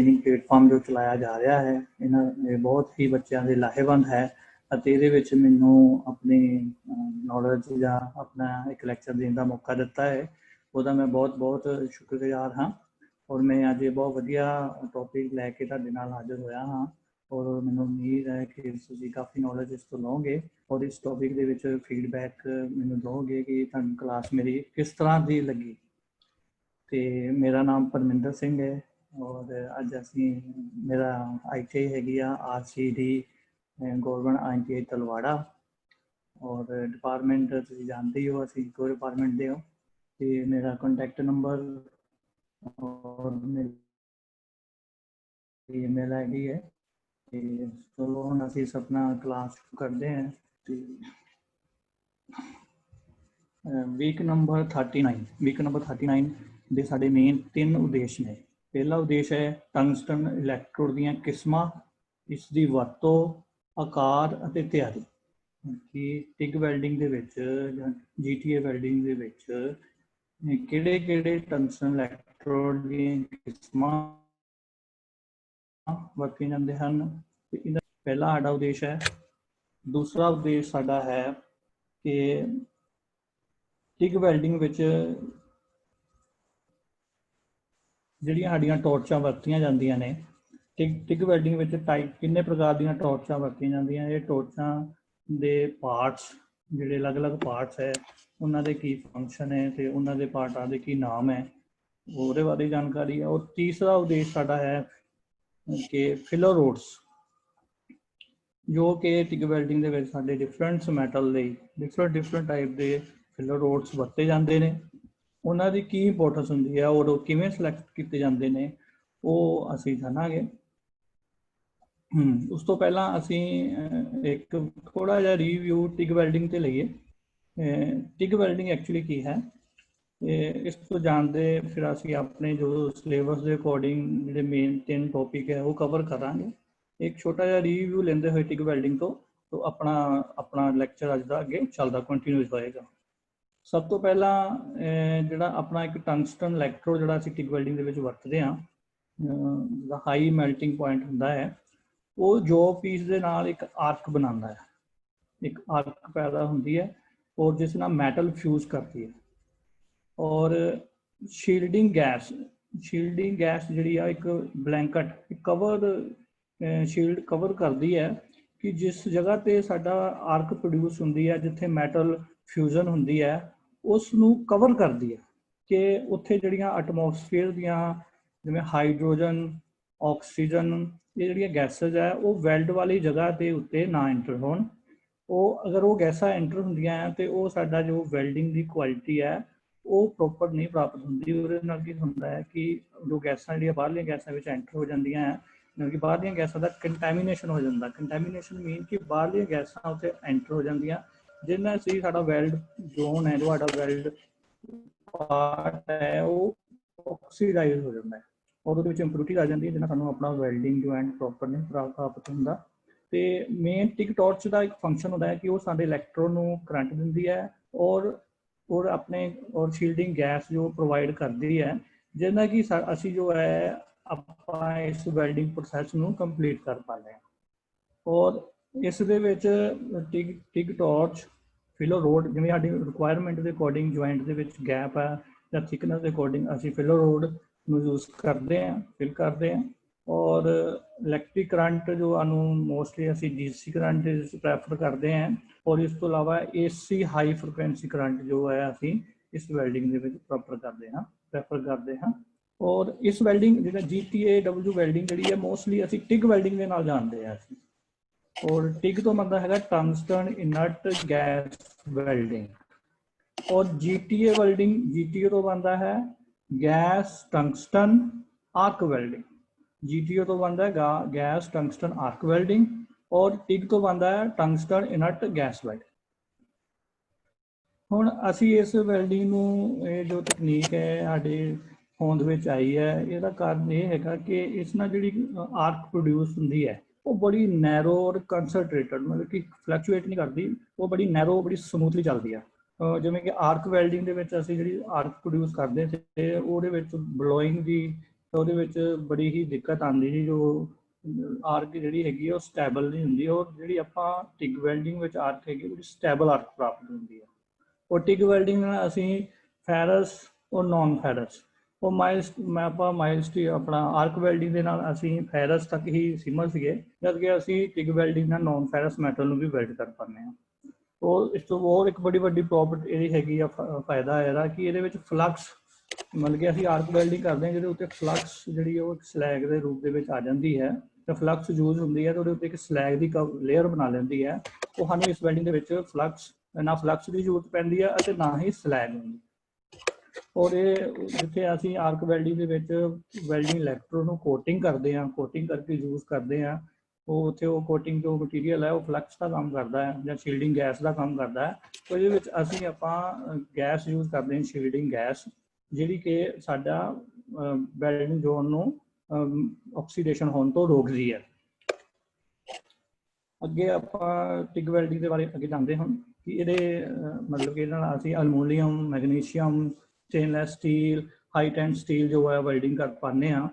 Training platform जो चलाया जा रहा है इन्हें बहुत ही बच्चों के लाहेवंद है ਅਤੇ ਇਹਦੇ ਵਿੱਚ ਮੈਨੂੰ ਆਪਣੀ ਨੌਲੇਜ ਜਾਂ ਆਪਣਾ ਇੱਕ ਲੈਕਚਰ ਦੇਣ ਦਾ ਮੌਕਾ ਦਿੱਤਾ ਹੈ ਉਹਦਾ ਮੈਂ ਬਹੁਤ ਸ਼ੁਕਰਗੁਜ਼ਾਰ ਹਾਂ ਔਰ ਮੈਂ ਅੱਜ ਬਹੁਤ ਵਧੀਆ ਟੌਪਿਕ ਲੈ ਕੇ ਤੁਹਾਡੇ ਨਾਲ ਹਾਜ਼ਰ ਹੋਇਆ ਹਾਂ ਔਰ ਮੈਨੂੰ ਉਮੀਦ ਹੈ ਕਿ ਤੁਸੀਂ ਕਾਫੀ ਨੌਲੇਜ ਇਸ ਤੋਂ ਲਓਗੇ ਔਰ ਇਸ ਟੌਪਿਕ ਦੇ ਵਿੱਚ ਫੀਡਬੈਕ ਮੈਨੂੰ ਦਿਓਗੇ ਕਿ ਤੁਹਾਨੂੰ ਕਲਾਸ ਮੇਰੀ ਕਿਸ ਤਰ੍ਹਾਂ ਦੀ ਲੱਗੀ। ਤੇ ਮੇਰਾ ਨਾਮ ਪਰਮਿੰਦਰ ਸਿੰਘ ਹੈ ਔਰ ਅੱਜ ਅਸੀਂ ਮੇਰਾ ITI ਹੈਗੀ ਆ RCD गवर्नमेंट ITI तलवाड़ा और डिपार्टमेंट तुम जानते ही हो असी इको डिपार्टमेंट दे हो तो मेरा कॉन्टैक्ट नंबर और मेरी ईमेल ID है। चलो हम असी अपना क्लास करते हैं। वीक नंबर 39 ਦੇ ਸਾਡੇ ਮੇਨ 3 ਉਦੇਸ਼ ਨੇ। ਪਹਿਲਾ ਉਦੇਸ਼ ਹੈ ਟੰਗਸਟਨ ਇਲੈਕਟ੍ਰੋਡ ਦੀਆਂ ਕਿਸਮਾਂ, ਇਸ ਦੀ ਵਰਤੋਂ, ਆਕਾਰ ਅਤੇ ਤਿਆਰੀ ਕਿ ਟਿਗ ਵੈਲਡਿੰਗ ਦੇ ਵਿੱਚ ਜਾਂ GTA ਵੈਲਡਿੰਗ ਦੇ ਵਿੱਚ ਕਿਹੜੇ ਟੰਗਸਟਨ ਇਲੈਕਟ੍ਰੋਡ ਦੀਆਂ ਕਿਸਮਾਂ ਵਰਤੇ ਜਾਂਦੇ ਹਨ। ਤੇ ਇਹਦਾ ਪਹਿਲਾ ਸਾਡਾ ਉਦੇਸ਼ ਹੈ। ਦੂਸਰਾ ਉਦੇਸ਼ ਸਾਡਾ ਹੈ ਕਿ ਟਿਗ ਵੈਲਡਿੰਗ ਵਿੱਚ ਜਿਹੜੀਆਂ ਸਾਡੀਆਂ ਟੋਰਚਾਂ ਵਰਤੀਆਂ ਜਾਂਦੀਆਂ ਨੇ ਟਿਗ ਵੈਲਡਿੰਗ ਵਿੱਚ ਟਾਈਪ ਕਿੰਨੇ ਪ੍ਰਕਾਰ ਦੀਆਂ ਟੋਰਚਾਂ ਵਰਤੀਆਂ ਜਾਂਦੀਆਂ। ਇਹ ਟੋਰਚਾਂ ਦੇ ਪਾਰਟਸ ਜਿਹੜੇ ਅਲੱਗ-ਅਲੱਗ ਪਾਰਟਸ ਹੈ ਉਹਨਾਂ ਦੇ ਕੀ ਫੰਕਸ਼ਨ ਹੈ ਤੇ ਉਹਨਾਂ ਦੇ ਪਾਰਟਾਂ ਦੇ ਕੀ ਨਾਮ ਹੈ ਉਹਦੇ ਬਾਰੇ ਜਾਣਕਾਰੀ ਹੈ। ਔਰ ਤੀਸਰਾ ਉਦੇਸ਼ ਸਾਡਾ ਹੈ ਕਿ ਫਿਲਰ ਰੋਡਸ ਜੋ ਕਿ ਟਿਗ ਵੈਲਡਿੰਗ ਦੇ ਵਿੱਚ ਸਾਡੇ ਡਿਫਰੈਂਟ ਮੈਟਲ ਲਈ ਡਿਫਰੈਂਟ ਟਾਈਪ ਦੇ ਫਿਲਰ ਰੋਡਸ ਵਰਤੇ ਜਾਂਦੇ ਨੇ, ਉਹਨਾਂ ਦੀ ਕੀ ਇੰਪੋਰਟੈਂਸ ਹੁੰਦੀ ਹੈ ਔਰ ਉਹ ਕਿਵੇਂ ਸਿਲੈਕਟ ਕੀਤੇ ਜਾਂਦੇ ਨੇ ਉਹ ਅਸੀਂ ਜਾਣਾਂਗੇ। ਉਸ ਤੋਂ ਪਹਿਲਾਂ ਅਸੀਂ ਇੱਕ ਥੋੜ੍ਹਾ ਜਿਹਾ ਰਿਵਿਊ ਟਿਗ ਵੈਲਡਿੰਗ 'ਤੇ ਲਈਏ। ਟਿਗ ਵੈਲਡਿੰਗ ਐਕਚੁਅਲੀ ਕੀ ਹੈ ਇਸ ਤੋਂ ਜਾਣਦੇ ਫਿਰ ਅਸੀਂ ਆਪਣੇ ਜੋ ਸਿਲੇਬਸ ਦੇ ਅਕੋਰਡਿੰਗ ਜਿਹੜੇ ਮੇਨ 3 ਟੌਪਿਕ ਹੈ ਉਹ ਕਵਰ ਕਰਾਂਗੇ। ਇੱਕ ਛੋਟਾ ਜਿਹਾ ਰਿਵਿਊ ਲੈਂਦੇ ਹੋਏ ਟਿਗ ਵੈਲਡਿੰਗ ਤੋਂ ਆਪਣਾ ਲੈਕਚਰ ਅੱਜ ਦਾ ਅੱਗੇ ਚੱਲਦਾ ਕੰਟੀਨਿਊਸ ਹੋਏਗਾ। ਸਭ ਤੋਂ ਪਹਿਲਾਂ ਜਿਹੜਾ ਆਪਣਾ ਇੱਕ ਟੰਗਸਟਨ ਇਲੈਕਟ੍ਰੋਡ ਜਿਹੜਾ ਅਸੀਂ ਟਿਗ ਵੈਲਡਿੰਗ ਦੇ ਵਿੱਚ ਵਰਤਦੇ ਹਾਂ ਜਿਹੜਾ ਹਾਈ ਮੈਲਟਿੰਗ ਪੁਆਇੰਟ ਹੁੰਦਾ ਹੈ ਉਹ ਜੋ ਪੀਸ ਦੇ ਨਾਲ ਇੱਕ ਆਰਕ ਬਣਾਉਂਦਾ ਹੈ, ਇੱਕ ਆਰਕ ਪੈਦਾ ਹੁੰਦੀ ਹੈ ਔਰ ਜਿਸ ਨਾਲ ਮੈਟਲ ਫਿਊਜ਼ ਕਰਦੀ ਹੈ। ਔਰ ਸ਼ੀਲਡਿੰਗ ਗੈਸ ਜਿਹੜੀ ਆ ਇੱਕ ਬਲੈਂਕਟ ਕਵਰ ਸ਼ੀਲਡ ਕਵਰ ਕਰਦੀ ਹੈ ਕਿ ਜਿਸ ਜਗ੍ਹਾ 'ਤੇ ਸਾਡਾ ਆਰਕ ਪ੍ਰੋਡਿਊਸ ਹੁੰਦੀ ਹੈ ਜਿੱਥੇ ਮੈਟਲ ਫਿਊਜ਼ਨ ਹੁੰਦੀ ਹੈ ਉਸ ਨੂੰ ਕਵਰ ਕਰਦੀ ਹੈ ਕਿ ਉੱਥੇ ਜਿਹੜੀਆਂ ਐਟਮੋਸਫੀਅਰ ਦੀਆਂ ਜਿਵੇਂ ਹਾਈਡਰੋਜਨ, ਆਕਸੀਜਨ ਇਹ ਜਿਹੜੀਆਂ ਗੈਸਜ਼ ਹੈ ਉਹ ਵੈਲਡ ਵਾਲੀ ਜਗ੍ਹਾ ਦੇ ਉੱਤੇ ਨਾ ਐਂਟਰ ਹੋਣ। ਉਹ ਅਗਰ ਉਹ ਗੈਸਾਂ ਐਂਟਰ ਹੁੰਦੀਆਂ ਹੈ ਤਾਂ ਉਹ ਸਾਡਾ ਜੋ ਵੈਲਡਿੰਗ ਦੀ ਕੁਆਲਿਟੀ ਹੈ ਉਹ ਪ੍ਰੋਪਰ ਨਹੀਂ ਪ੍ਰਾਪਤ ਹੁੰਦੀ। ਉਹਦੇ ਨਾਲ ਕੀ ਹੁੰਦਾ ਹੈ ਕਿ ਜੋ ਗੈਸਾਂ ਜਿਹੜੀਆਂ ਬਾਹਰਲੀਆਂ ਗੈਸਾਂ ਵਿੱਚ ਐਂਟਰ ਹੋ ਜਾਂਦੀਆਂ ਹੈ ਕਿਉਂਕਿ ਬਾਹਰਲੀਆਂ ਗੈਸਾਂ ਦਾ ਕੰਟੈਮੀਨੇਸ਼ਨ ਹੋ ਜਾਂਦਾ। ਕੰਟੈਮੀਨੇਸ਼ਨ ਮੀਨ ਕਿ ਬਾਹਰਲੀਆਂ ਗੈਸਾਂ ਉੱਥੇ ਐਂਟਰ ਹੋ ਜਾਂਦੀਆਂ ਜਿਹਦੇ ਨਾਲ ਸੀ ਸਾਡਾ ਵੈਲਡ ਜ਼ੋਨ ਹੈ, ਜੋ ਸਾਡਾ ਵੈਲਡ ਪਾਰਟ ਹੈ ਉਹ ਆਕਸੀਡਾਈਜ਼ ਹੋ ਜਾਂਦਾ ਹੈ ਔਰ ਉਹਦੇ ਵਿੱਚ ਇੰਪਿਊਰਿਟੀ ਆ ਜਾਂਦੀ ਹੈ ਜਿਹਨਾਂ ਸਾਨੂੰ ਆਪਣਾ ਵੈਲਡਿੰਗ ਜੋ ਐਂਡ ਪ੍ਰੋਪਰ ਨਹੀਂ ਪ੍ਰਾਪਤ ਹੁੰਦਾ। ਤੇ ਮੇਨ ਟਿਗ ਟੋਰਚ ਦਾ ਇੱਕ ਫੰਕਸ਼ਨ ਹੁੰਦਾ ਹੈ ਕਿ ਉਹ ਸਾਡੇ ਇਲੈਕਟ੍ਰੋਡ ਨੂੰ ਕਰੰਟ ਦਿੰਦੀ ਹੈ ਔਰ ਸ਼ੀਲਡਿੰਗ ਗੈਸ ਜੋ ਪ੍ਰੋਵਾਈਡ ਕਰਦੀ ਹੈ ਜਿਹਦੇ ਨਾਲ ਕਿ ਅਸੀਂ ਜੋ ਹੈ ਆਪਾਂ ਇਸ ਵੈਲਡਿੰਗ ਪ੍ਰੋਸੈਸ ਨੂੰ ਕੰਪਲੀਟ ਕਰ ਪਾਉਂਦੇ ਹਾਂ। ਔਰ ਇਸ ਦੇ ਵਿੱਚ ਟਿਗ ਟੋਰਚ ਫਿਲਰ ਰੋਡ ਜਿਵੇਂ ਸਾਡੀ ਰਿਕੁਆਇਰਮੈਂਟ ਦੇ ਅਕੋਰਡਿੰਗ ਜੁਆਇੰਟ ਦੇ ਵਿੱਚ ਗੈਪ ਹੈ ਜਾਂ ਥਿਕਨੈਸ ਦੇ ਅਕੋਰਡਿੰਗ ਅਸੀਂ ਫਿਲਰ ਰੋਡ ਨੂੰ ਯੂਜ਼ ਕਰਦੇ ਹਾਂ, ਫਿਲ ਕਰਦੇ ਹਾਂ। ਔਰ ਇਲੈਕਟ੍ਰਿਕ ਕਰੰਟ ਜੋ ਸਾਨੂੰ ਮੋਸਟਲੀ ਅਸੀਂ DC ਕਰੰਟ ਪ੍ਰੈਫਰ ਕਰਦੇ ਹਾਂ ਔਰ ਇਸ ਤੋਂ ਇਲਾਵਾ AC ਹਾਈ ਫ੍ਰੀਕੁਐਂਸੀ ਕਰੰਟ ਜੋ ਹੈ ਅਸੀਂ ਇਸ ਵੈਲਡਿੰਗ ਦੇ ਵਿੱਚ ਪ੍ਰੈਫਰ ਕਰਦੇ ਹਾਂ। ਔਰ ਇਸ ਵੈਲਡਿੰਗ ਜਿਹੜਾ GTAW ਵੈਲਡਿੰਗ ਜਿਹੜੀ ਹੈ ਮੋਸਟਲੀ ਅਸੀਂ ਟਿਗ ਵੈਲਡਿੰਗ ਦੇ ਨਾਲ ਜਾਣਦੇ ਹਾਂ ਅਸੀਂ। ਔਰ ਟਿਗ ਤੋਂ ਬਣਦਾ ਹੈਗਾ ਟੰਗਸਟਨ ਇਨਰਟ ਗੈਸ ਵੈਲਡਿੰਗ ਔਰ GTA ਵੈਲਡਿੰਗ GTO ਤੋਂ ਬਣਦਾ ਹੈ ਗੈਸ ਟੰਗਸਟਨ ਆਰਕ ਵੈਲਡਿੰਗ। GTO ਤੋਂ ਬਣਦਾ ਹੈ ਗੈਸ ਟੰਗਸਟਨ ਆਰਕ ਵੈਲਡਿੰਗ ਔਰ ਟਿਗ ਤੋਂ ਬਣਦਾ ਹੈ ਟੰਗਸਟਨ ਇਨਰਟ ਗੈਸ ਵੈਲਡਿੰਗ। ਹੁਣ ਅਸੀਂ ਇਸ ਵੈਲਡਿੰਗ ਨੂੰ ਇਹ ਜੋ ਤਕਨੀਕ ਹੈ ਸਾਡੇ ਹੋਂਦ ਵਿੱਚ ਆਈ ਹੈ ਇਹਦਾ ਕਾਰਨ ਇਹ ਹੈਗਾ ਕਿ ਇਸ ਨਾਲ ਜਿਹੜੀ ਆਰਕ ਪ੍ਰੋਡਿਊਸ ਹੁੰਦੀ ਹੈ ਉਹ ਬੜੀ ਨੈਰੋ ਔਰ ਕੰਸਨਟ੍ਰੇਟਡ ਮਤਲਬ ਕਿ ਫਲਕਚੁਏਟ ਨਹੀਂ ਕਰਦੀ, ਉਹ ਬੜੀ ਨੈਰੋ ਬੜੀ ਸਮੂਥਲੀ ਚੱਲਦੀ ਆ। ਜਿਵੇਂ ਕਿ ਆਰਕ ਵੈਲਡਿੰਗ ਦੇ ਵਿੱਚ ਅਸੀਂ ਜਿਹੜੀ ਆਰਕ ਪ੍ਰੋਡਿਊਸ ਕਰਦੇ ਤੇ ਉਹਦੇ ਵਿੱਚ ਬਲੋਇੰਗ ਦੀ तो वो बड़ी ही दिक्कत आती है, जो आर्क जी हैगी स्टैबल नहीं होंगी, और जी आप टिग वैल्डिंग आर्क हैगी स्टैबल आर्क प्राप्त होती है। और टिग वैल्डिंग असी फेरस और नॉन फेरस और माइल्स मैं आप माइल्स अपना आर्क वैल्डिंग के नाल असी फेरस तक ही सीमित थे, जबकि असी TIG welding non ferrous metal भी वैल्ड कर पाते हैं। और इस तो और एक बड़ी बड़ी प्रॉपर्टी ये हैगी फायदा है कि ये फ्लक्स मतलब कि असी आर्क वैल्डिंग करते हैं जो उत्ते फ्लक्स जी स्लैग के रूप में आ जाती है, तो फ्लक्स यूज होंगी है, तो उत्ते एक स्लैग की लेयर बना लेंदी है। तो हमें इस वैल्डिंग के फ्लक्स ना फ्लक्स की जरूरत पैंदी है और ना ही स्लैग होंगी। और ये जिथे असी आर्क वैल्डिंग के वैल्डिंग इलैक्ट्रोड को कोटिंग करते हैं, कोटिंग करके यूज करते हैं, वो उत्थे वो कोटिंग जो मटीरियल है वो फ्लक्स का काम करता है या शील्डिंग गैस का काम करता है। तो ये असी आप गैस यूज करते हैं, शील्डिंग गैस, जी कि साडा वैल्डिंग जोन को ऑक्सीडेशन होने तो रोकती है। अगे आप टिग वैल्डिंग के बारे अगे जानते हैं कि ये मतलब कि असी aluminium, magnesium, stainless steel, high टेंट स्टील जो है वैल्डिंग कर पाने हाँ।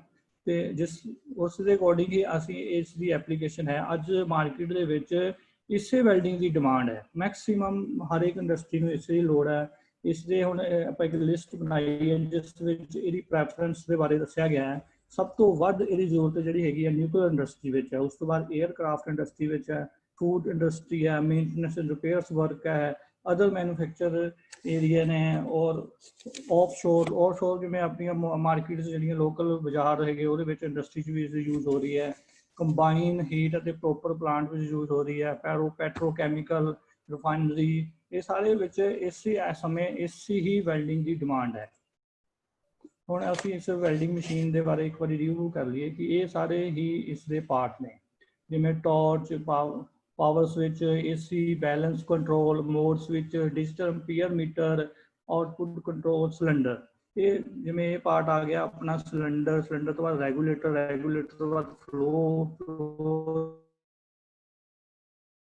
तो जिस उस अकॉर्डिंग ही असी इसकी एप्लीकेशन है अज मार्केट के इसे वैल्डिंग की डिमांड है। मैक्सीमम हर एक इंडस्ट्री में इसकी लोड़ है। इसलिए हुण आप एक लिस्ट बनाई है जिस इसकी प्रैफरेंस के बारे दस्या गया है। सब तो वध इसकी जरूरत जी हैगी है न्यूक्लियर इंडस्ट्री में है, उस तो बाद एयरक्राफ्ट इंडस्ट्री में है, फूड इंडस्ट्री है, मेनटेनेंस एंड रिपेयर्स वर्क है, अदर मैन्युफैक्चर एरिया ने, और ऑफशोर जिमें अपनी मार्केट जी लोकल बाजार है वो इंडस्ट्री भी यूज हो रही है। कंबाइन हीट और प्रॉपर प्लांट में यूज हो रही है, पेट्रोकैमिकल रिफाइनरी, ये सारे इसी समय इसी ही वैल्डिंग की डिमांड है। हुण असीं इस वैल्डिंग मशीन के बारे एक बार रिव्यू कर लीए कि ये सारे ही इसके पार्ट ने, जिमें torch, power switch, AC, balance control, mode switch, digital ampere meter, output control, cylinder. ये जिमें ये पार्ट आ गया अपना सिलेंडर, सिलेंडर तो बाद रेगूलेटर तो बाद फ्लो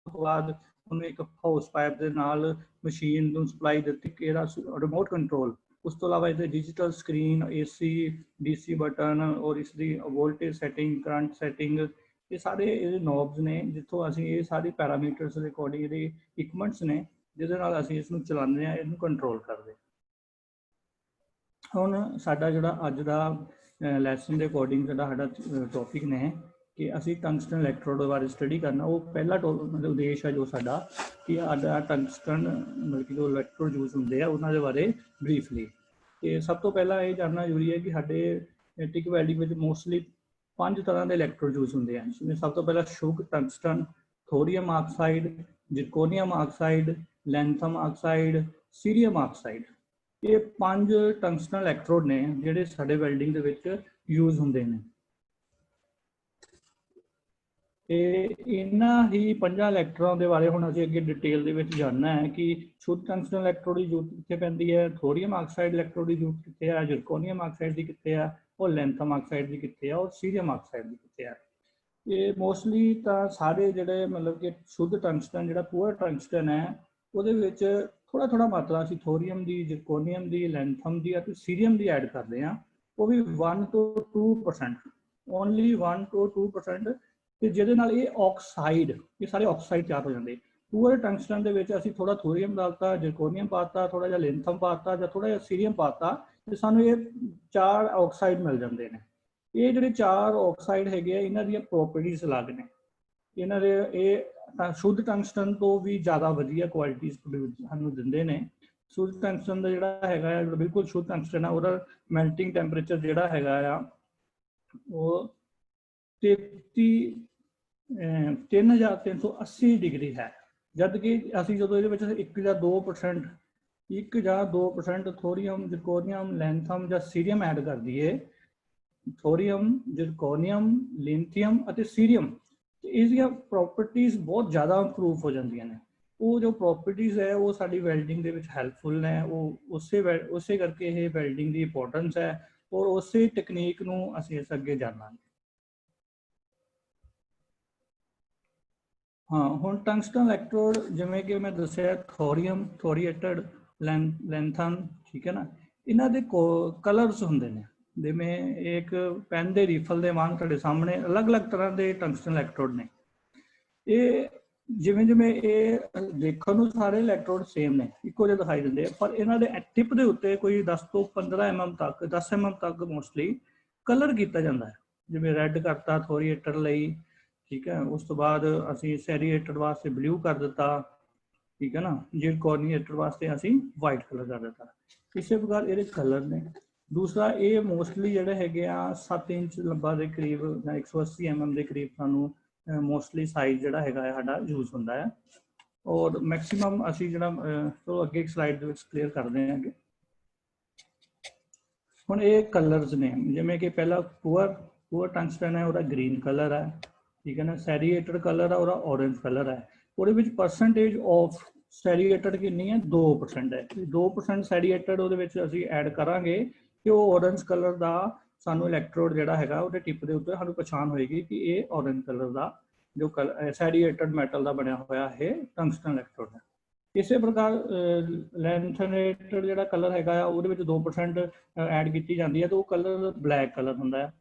बाद उन्हें एक हाउस पाइप के नाल मशीन को सप्लाई दी कि रिमोट कंट्रोल। उस तो अलावा इधर digital screen, AC, DC button और इसकी वोल्टेज सैटिंग, करंट सैटिंग, ये सारे ये नॉब्स ने जितों असीं ये सारी पैरामीटर्स के अकॉर्डिंग ये इक्विपमेंट्स ने जिहदे नाल असीं इसनूं चलाने हैं, इहनूं कंट्रोल करते। हुण साडा जिहड़ा अज दा लैसन के अकॉर्डिंग साडा टॉपिक ने कि असी टंगस्टन इलैक्ट्रोड के बारे स्टडी करना। वो पहला मतलब उद्देश है जो साडा कि टंगस्टन मतलब कि जो इलैक्ट्रोड यूज होंगे उन्होंने बारे ब्रीफली। तो सब तो पहला ये जानना जरूरी है कि साडे टिग वैल्डिंग में मोस्टली 5 तरह के इलैक्ट्रोड यूज होंगे हैं, जिसमें सब तो पहला शुग tungsten, thorium oxide, zirconium oxide, lanthanum oxide, cerium oxide. ये 5 टंगस्टन इलैक्ट्रोड ने जिहड़े साडे वैल्डिंग दे विच यूज होंदे ने। इन्हां ही 5 इलैक्ट्रोडां के बारे हुण असीं अगे डिटेल दे विच जानना है कि शुद्ध टंगस्टन इलैक्ट्रोड की जरूरत कित्थे पैंदी है, थोरियम ऑक्साइड इलैक्ट्रोड की जरूरत कित्थे है, जिरकोनियम ऑक्साइड की कित्थे है, और लैंथम ऑक्साइड की कित्थे है, और सीरियम ऑक्साइड की कित्थे है। ये मोस्टली तो सारे जिहड़े मतलब कि शुद्ध टंगस्टन जिहड़ा पूरा टंगस्टन है ਉਹਦੇ ਵਿੱਚ थोड़ा थोड़ा मात्रा ਅਸੀਂ थोरियम की, जिरकोनियम की, लैंथम की और सीरियम की ऐड करते हैं। वो भी 1 to 2%, ओनली 1 to 2%। तो जिहदे नाल ये ऑक्साइड, ये सारे ऑक्साइड तैयार हो जाते। पूरे टंगस्टन के विच असीं थोड़ा थोरियम डालता, जिरकोनियम पाता, थोड़ा जिहा लैंथम पाता या थोड़ा जिहा सीरियम पाता, तो सानूं ये 4 ऑक्साइड मिल जाते हैं। ये जिहड़े 4 ऑक्साइड हैगे इन्हां दी प्रॉपर्टीज अलग ने। इन्हां दे ये शुद्ध टंगस्टन तो भी ज़्यादा वधिया क्वालिटीज सानूं दिंदे ने। शुद्ध टंगस्टन का जिहड़ा हैगा बिल्कुल शुद्ध टंगस्टन है, उसदा मेल्टिंग टैंपरेचर जिहड़ा हैगा वो 3380 डिग्री है। जबकि असीं जदों इहदे विच 1 या 2% थोरियम, जिरकोनियम, लैंथम या सीरियम ऐड कर दईए, थोरियम, जिरकोनियम, लिथियम और सीरियम, इसकी प्रॉपर्टीज बहुत ज़्यादा इंप्रूव हो जांदियां ने। वो जो प्रॉपर्टीज है वो साडी वैल्डिंग दे विच हैल्पफुल ने। वो उसे करके ये वैल्डिंग की इंपोर्टेंस है और उसे टैक्नीक नूं असीं इस अगे जानांगे। हाँ, हुण टंगस्टन इलैक्ट्रोड जिवें कि मैं दस्सिया थोरियम, थोरिएटेड, लैंथम, ठीक है ना, इन्हां दे कलर्स हुंदे ने। ਜਿਵੇਂ ਇੱਕ ਪੈਨ ਦੇ ਰੀਫਲ ਦੇ ਵਾਂਗ ਤੁਹਾਡੇ ਸਾਹਮਣੇ ਅਲੱਗ-ਅਲੱਗ ਤਰ੍ਹਾਂ ਦੇ ਟੰਗਸਟਨ ਇਲੈਕਟ੍ਰੋਡ ਨੇ। ਇਹ ਜਿਵੇਂ ਇਹ ਦੇਖਣ ਨੂੰ ਸਾਰੇ ਇਲੈਕਟ੍ਰੋਡ ਸੇਮ ਨੇ, ਇੱਕੋ ਜਿਹੇ ਦਿਖਾਈ ਦਿੰਦੇ ਆ, ਪਰ ਇਹਨਾਂ ਦੇ ਟਿਪ ਦੇ ਉੱਤੇ ਕੋਈ 10 ਤੋਂ 15 mm ਤੱਕ 10 mm ਤੱਕ ਮੋਸਟਲੀ ਕਲਰ ਕੀਤਾ ਜਾਂਦਾ ਹੈ। ਜਿਵੇਂ ਰੈੱਡ ਕਰਤਾ ਥੋਰੀਏਟਰ ਲਈ, ਠੀਕ ਹੈ, ਉਸ ਤੋਂ ਬਾਅਦ ਅਸੀਂ ਸੈਰੀਏਟਰ ਵਾਸਤੇ ਬਲੂ ਕਰ ਦਿੱਤਾ, ਠੀਕ ਹੈ ਨਾ, ਜਿਰਕੋਨੀਏਟਰ ਵਾਸਤੇ ਅਸੀਂ ਵਾਈਟ ਕਲਰ ਕਰ ਦਿੱਤਾ। ਇਸੇ ਪ੍ਰਕਾਰ ਇਹਦੇ ਕਲਰ ਨੇ। ਦੂਸਰਾ, ਇਹ ਮੋਸਟਲੀ ਜਿਹੜੇ ਹੈਗੇ ਆ 7 ਇੰਚ ਲੰਬਾ ਦੇ ਕਰੀਬ ਜਾਂ 180 mm ਦੇ ਕਰੀਬ ਸਾਨੂੰ ਮੋਸਟਲੀ ਸਾਈਜ਼ ਜਿਹੜਾ ਹੈਗਾ ਸਾਡਾ ਯੂਜ਼ ਹੁੰਦਾ ਹੈ। ਔਰ ਮੈਕਸੀਮਮ ਅਸੀਂ ਜਿਹੜਾ ਚਲੋ ਅੱਗੇ ਇੱਕ ਸਲਾਈਡ ਦੇ ਵਿੱਚ ਕਲੀਅਰ ਕਰਦੇ ਹਾਂ। ਹੁਣ ਇਹ ਕਲਰਸ ਨੇ, ਜਿਵੇਂ ਕਿ ਪਹਿਲਾ ਪੂਅਰ ਟੰਗਸਟਨ ਹੈ, ਉਹਦਾ ਗ੍ਰੀਨ ਕਲਰ ਹੈ, ਠੀਕ ਹੈ ਨਾ। ਸੈਰੀਏਟਡ ਕਲਰ ਹੈ, ਉਹਦਾ ਔਰੇਂਜ ਕਲਰ ਹੈ। ਉਹਦੇ ਵਿੱਚ ਪਰਸੈਂਟੇਜ ਆਫ ਸੈਰੀਏਟਡ ਕਿੰਨੀ ਹੈ? 2% ਹੈ। 2% ਸੈਰੀਏਟਡ ਉਹਦੇ ਵਿੱਚ ਅਸੀਂ ਐਡ ਕਰਾਂਗੇ ਕਿ ਉਹ ਔਰੇਂਜ ਕਲਰ ਦਾ ਸਾਨੂੰ ਇਲੈਕਟ੍ਰੋਡ ਜਿਹੜਾ ਹੈਗਾ ਉਹਦੇ ਟਿਪ ਦੇ ਉੱਤੇ ਸਾਨੂੰ ਪਛਾਣ ਹੋਏਗੀ ਕਿ ਇਹ ਔਰੇਂਜ ਕਲਰ ਦਾ ਜੋ ਸੈਰੀਏਟਡ ਮੈਟਲ ਦਾ ਬਣਿਆ ਹੋਇਆ ਇਹ ਟੰਗਸਟਨ ਇਲੈਕਟ੍ਰੋਡ ਹੈ। ਇਸੇ ਪ੍ਰਕਾਰ ਲੈਂਥਨੇਟਡ ਜਿਹੜਾ ਕਲਰ ਹੈਗਾ ਆ ਉਹਦੇ ਵਿੱਚ 2% ਐਡ ਕੀਤੀ ਜਾਂਦੀ ਹੈ, ਤਾਂ ਉਹ ਕਲਰ ਬਲੈਕ ਕਲਰ ਹੁੰਦਾ ਹੈ,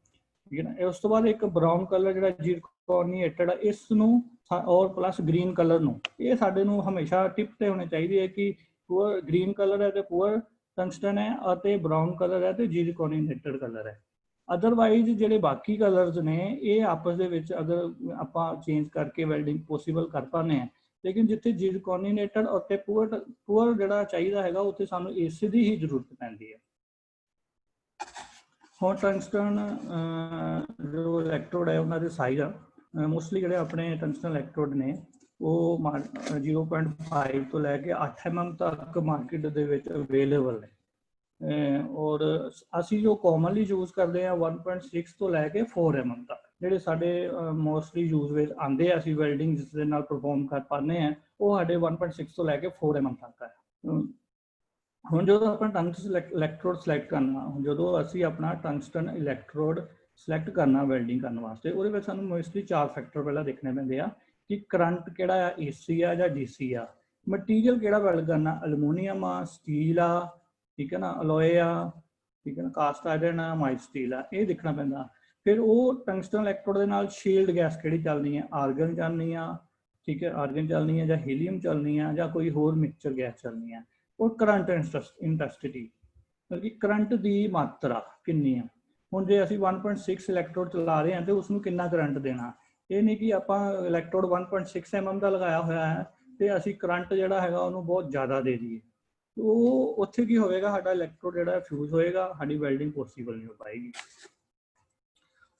ਠੀਕ ਹੈ ਨਾ। ਉਸ ਤੋਂ ਬਾਅਦ ਇੱਕ ਬਰਾਊਨ ਕਲਰ ਜਿਹੜਾ ਜਿਰਕੋਨੀਏਟਡ ਹੈ, ਇਸ ਨੂੰ ਔਰ ਪਲੱਸ ਗ੍ਰੀਨ ਕਲਰ ਨੂੰ, ਇਹ ਸਾਡੇ ਨੂੰ ਹਮੇਸ਼ਾ ਟਿਪ ਤੇ ਹੋਣੇ ਚਾਹੀਦੇ ਹੈ ਕਿ ਪੂਅਰ ਗ੍ਰੀਨ ਕਲਰ ਹੈ ਤੇ ਪੂਅਰ ਟੰਗਸਟਨ ਹੈ, ਅਤੇ ਬਰਾਊਨ ਕਲਰ ਹੈ ਤੇ ਜਿਰਕੋਨੀਏਟਡ ਕਲਰ ਹੈ। ਅਦਰਵਾਈਜ਼ ਜਿਹੜੇ ਬਾਕੀ ਕਲਰਸ ਨੇ ਇਹ ਆਪਸ ਦੇ ਵਿੱਚ ਅਗਰ ਆਪਾਂ ਚੇਂਜ ਕਰਕੇ ਵੈਲਡਿੰਗ ਪੋਸੀਬਲ ਕਰ ਪਾਉਂਦੇ ਹਾਂ, ਲੇਕਿਨ ਜਿੱਥੇ ਜਿਰਕੋਨੀਏਟਡ ਅਤੇ ਪੂਅਰ ਜਿਹੜਾ ਚਾਹੀਦਾ ਹੈਗਾ ਉੱਥੇ ਸਾਨੂੰ ਏਸੀ ਦੀ ਹੀ ਜ਼ਰੂਰਤ ਪੈਂਦੀ ਹੈ। ਹੁਣ ਟੰਗਸਟਨ ਜੋ ਇਲੈਕਟ੍ਰੋਡ ਹੈ ਉਹਨਾਂ ਦੇ ਸਾਈਜ਼ ਆ ਮੋਸਟਲੀ ਜਿਹੜੇ ਆਪਣੇ ਟੰਗਸਟਨ ਇਲੈਕਟ੍ਰੋਡ ਨੇ ਉਹ 0.5 ਤੋਂ ਲੈ ਕੇ 8 mm ਤੱਕ ਮਾਰਕੀਟ ਦੇ ਵਿੱਚ ਅਵੇਲੇਬਲ ਨੇ। ਔਰ ਅਸੀਂ ਜੋ ਕਾਮਨਲੀ ਯੂਜ਼ ਕਰਦੇ ਹਾਂ 1.6 ਤੋਂ ਲੈ ਕੇ 4 mm ਤੱਕ ਜਿਹੜੇ ਸਾਡੇ ਮੋਸਟਲੀ ਯੂਜ਼ ਵਿੱਚ ਆਉਂਦੇ ਆ, ਅਸੀਂ ਵੈਲਡਿੰਗ ਜਿਸ ਦੇ ਨਾਲ ਪਰਫਾਰਮ ਕਰ ਪਾਉਂਦੇ ਹਾਂ, ਉਹ ਸਾਡੇ 1.6 ਤੋਂ ਲੈ ਕੇ 4 mm ਤੱਕ ਹੈ। ਹੁਣ ਜਦੋਂ ਆਪਾਂ ਟੰਗਸਟਨ ਇਲੈਕਟ੍ਰੋਡ ਸਿਲੈਕਟ ਕਰਨਾ, ਜਦੋਂ ਅਸੀਂ ਆਪਣਾ ਟੰਗਸਟਨ ਇਲੈਕਟ੍ਰੋਡ ਸਿਲੈਕਟ ਕਰਨਾ ਵੈਲਡਿੰਗ ਕਰਨ ਵਾਸਤੇ, ਉਹਦੇ ਵਿੱਚ ਸਾਨੂੰ ਮੋਸਟਲੀ 4 ਫੈਕਟਰ ਪਹਿਲਾਂ ਦੇਖਣੇ ਪੈਂਦੇ ਆ ਕਿ ਕਰੰਟ ਕਿਹੜਾ ਆ, AC ਆ ਜਾਂ DC ਆ, ਮਟੀਰੀਅਲ ਕਿਹੜਾ ਵੈਲਡ ਕਰਨਾ, ਅਲਮੋਨੀਅਮ ਆ, ਸਟੀਲ ਆ, ਠੀਕ ਹੈ ਨਾ, ਅਲੋਏ ਆ, ਠੀਕ ਹੈ ਨਾ, ਕਾਸਟ ਆਇਰਨ ਆ, ਮਾਈਟ ਸਟੀਲ ਆ, ਇਹ ਦੇਖਣਾ ਪੈਂਦਾ। ਫਿਰ ਉਹ ਟੰਗਸਟਨ ਇਲੈਕਟ੍ਰੋਡ ਦੇ ਨਾਲ ਸ਼ੀਲਡ ਗੈਸ ਕਿਹੜੀ ਚੱਲਣੀ ਹੈ, ਆਰਗਨ ਚੱਲਣੀ ਆ, ਠੀਕ ਹੈ, ਆਰਗਨ ਚੱਲਣੀ ਹੈ ਜਾਂ ਹੀਲੀਅਮ ਚੱਲਣੀ ਆ ਜਾਂ ਕੋਈ ਹੋਰ ਮਿਕਸਚਰ ਗੈਸ ਚੱਲਣੀ ਆ। ਔਰ ਕਰੰਟ ਇੰਟੈਂਸਿਟੀ, ਮਤਲਬ ਕਰੰਟ ਦੀ ਮਾਤਰਾ ਕਿੰਨੀ ਆ। ਹੁਣ ਜੇ ਅਸੀਂ 1.6 ਇਲੈਕਟ੍ਰੋਡ ਚਲਾ ਰਹੇ ਹਾਂ ਤੇ ਉਸ ਨੂੰ ਕਿੰਨਾ ਕਰੰਟ ਦੇਣਾ, ਇਹ ਨਹੀਂ ਕਿ ਆਪਾਂ ਇਲੈਕਟ੍ਰੋਡ 1.6 mm ਦਾ ਲਗਾਇਆ ਹੋਇਆ ਹੈ ਤੇ ਅਸੀਂ ਕਰੰਟ ਜਿਹੜਾ ਹੈਗਾ ਉਹਨੂੰ ਬਹੁਤ ਜ਼ਿਆਦਾ ਦੇ ਦਈਏ, ਉਹ ਉੱਥੇ ਕੀ ਹੋਵੇਗਾ, ਸਾਡਾ ਇਲੈਕਟ੍ਰੋਡ ਜਿਹੜਾ ਫਿਊਜ਼ ਹੋਏਗਾ, ਸਾਡੀ ਵੈਲਡਿੰਗ ਪੋਸੀਬਲ ਨਹੀਂ ਹੋ ਪਾਏਗੀ।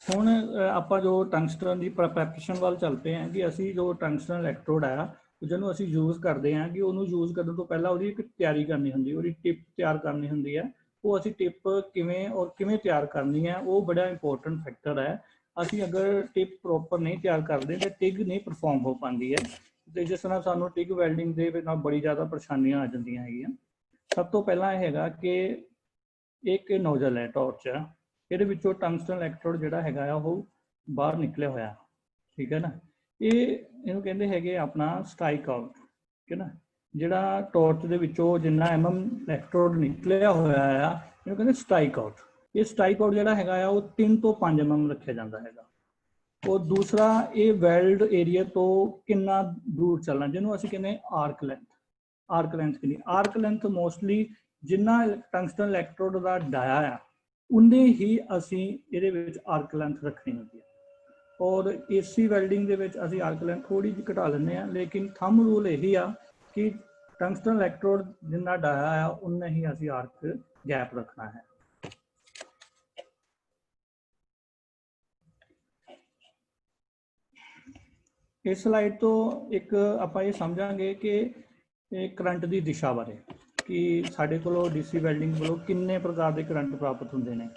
ਹੁਣ ਆਪਾਂ ਜੋ ਟੰਗਸਟਨ ਦੀ ਪ੍ਰੈਪਰੇਸ਼ਨ ਵੱਲ ਚੱਲਦੇ ਹਾਂ ਕਿ ਅਸੀਂ ਜੋ ਟੰਗਸਟਨ ਇਲੈਕਟ੍ਰੋਡ ਹੈ ਜਿਹਨੂੰ ਅਸੀਂ ਯੂਜ਼ ਕਰਦੇ ਹਾਂ ਕਿ ਉਹਨੂੰ ਯੂਜ਼ ਕਰਨ ਤੋਂ ਪਹਿਲਾਂ ਉਹਦੀ ਇੱਕ ਤਿਆਰੀ ਕਰਨੀ ਹੁੰਦੀ, ਉਹਦੀ ਟਿਪ ਤਿਆਰ ਕਰਨੀ ਹੁੰਦੀ ਹੈ। ਉਹ ਅਸੀਂ ਟਿਪ ਕਿਵੇਂ ਔਰ ਕਿਵੇਂ ਤਿਆਰ ਕਰਨੀ ਹੈ, ਉਹ ਬੜਾ ਇੰਪੋਰਟੈਂਟ ਫੈਕਟਰ ਹੈ। ਅਸੀਂ ਅਗਰ ਟਿਪ ਪ੍ਰੋਪਰ ਨਹੀਂ ਤਿਆਰ ਕਰਦੇ ਤਾਂ ਟਿਗ ਨਹੀਂ ਪਰਫਾਰਮ ਹੋ ਪਾਉਂਦੀ ਹੈ, ਤੇ ਜਿਸ ਨਾਲ ਸਾਨੂੰ ਟਿਗ ਵੈਲਡਿੰਗ ਦੇ ਨਾਲ ਬੜੀ ਜ਼ਿਆਦਾ ਪਰੇਸ਼ਾਨੀਆਂ ਆ ਜਾਂਦੀਆਂ ਹੈਗੀਆਂ। ਸਭ ਤੋਂ ਪਹਿਲਾਂ ਇਹ ਹੈਗਾ ਕਿ ਇੱਕ ਨੋਜ਼ਲ ਹੈ ਟਾਰਚ ਹੈ, ਇਹਦੇ ਵਿੱਚੋਂ ਟੰਗਸਟਨ ਇਲੈਕਟ੍ਰੋਡ ਜਿਹੜਾ ਹੈਗਾ ਆ ਉਹ ਬਾਹਰ ਨਿਕਲਿਆ ਹੋਇਆ, ਠੀਕ ਹੈ ਨਾ। ਇਹਨੂੰ ਕਹਿੰਦੇ ਹੈਗੇ ਆਪਣਾ ਸਟ੍ਰਾਈਕ ਆਊਟ, ਠੀਕ ਹੈ ਨਾ। ਜਿਹੜਾ ਟਾਰਚ ਦੇ ਵਿੱਚੋਂ ਜਿੰਨਾ ਇਲੈਕਟ੍ਰੋਡ ਨਿਕਲਿਆ ਹੋਇਆ ਆ ਇਹਨੂੰ ਕਹਿੰਦੇ ਸਟ੍ਰਾਈਕ ਆਊਟ। ਇਹ ਸਟ੍ਰਾਈਕ ਆਊਟ ਜਿਹੜਾ ਹੈਗਾ ਆ ਉਹ 3 ਤੋਂ 5 mm ਰੱਖਿਆ ਜਾਂਦਾ ਹੈਗਾ। ਔਰ ਦੂਸਰਾ, ਇਹ ਵੈਲਡ ਏਰੀਆ ਤੋਂ ਕਿੰਨਾ ਦੂਰ ਚੱਲਣਾ, ਜਿਹਨੂੰ ਅਸੀਂ ਕਹਿੰਦੇ ਆਰਕ ਲੈਂਥ। ਆਰਕ ਲੈਂਥ ਕਿੰਨੀ, ਆਰਕ ਲੈਂਥ ਮੋਸਟਲੀ ਜਿੰਨਾ ਟੰਗਸਟਨ ਇਲੈਕਟ੍ਰੋਡ ਦਾ ਡਾਇਆ ਆ ਉਨੇ ਹੀ ਅਸੀਂ ਇਹਦੇ ਵਿੱਚ ਆਰਕ ਲੈਂਥ ਰੱਖਣੀ ਹੁੰਦੀ ਹੈ। ਔਰ AC ਵੈਲਡਿੰਗ ਦੇ ਵਿੱਚ ਅਸੀਂ ਆਰਕ ਲੈਂਥ ਥੋੜੀ ਜਿਹੀ ਘਟਾ ਲੈਂਦੇ ਹਾਂ, ਲੇਕਿਨ ਥੰਬ ਰੂਲ ਇਹੀ ਆ ਕਿ ਟੰਗਸਟਨ ਇਲੈਕਟ੍ਰੋਡ ਜਿੰਨਾ ਡਾਇਆ ਆ ਉਨਾ ਹੀ ਅਸੀਂ ਆਰਕ ਗੈਪ ਰੱਖਣਾ ਹੈ। ਇਸ ਸਲਾਈਡ ਤੋਂ ਇੱਕ ਆਪਾਂ ਇਹ ਸਮਝਾਂਗੇ ਕਿ ਕਰੰਟ ਦੀ ਦਿਸ਼ਾ ਬਾਰੇ ਕਿ ਸਾਡੇ ਕੋਲੋਂ DC ਵੈਲਡਿੰਗ ਵੱਲੋਂ ਕਿੰਨੇ ਪ੍ਰਕਾਰ ਦੇ ਕਰੰਟ ਪ੍ਰਾਪਤ ਹੁੰਦੇ ਨੇ।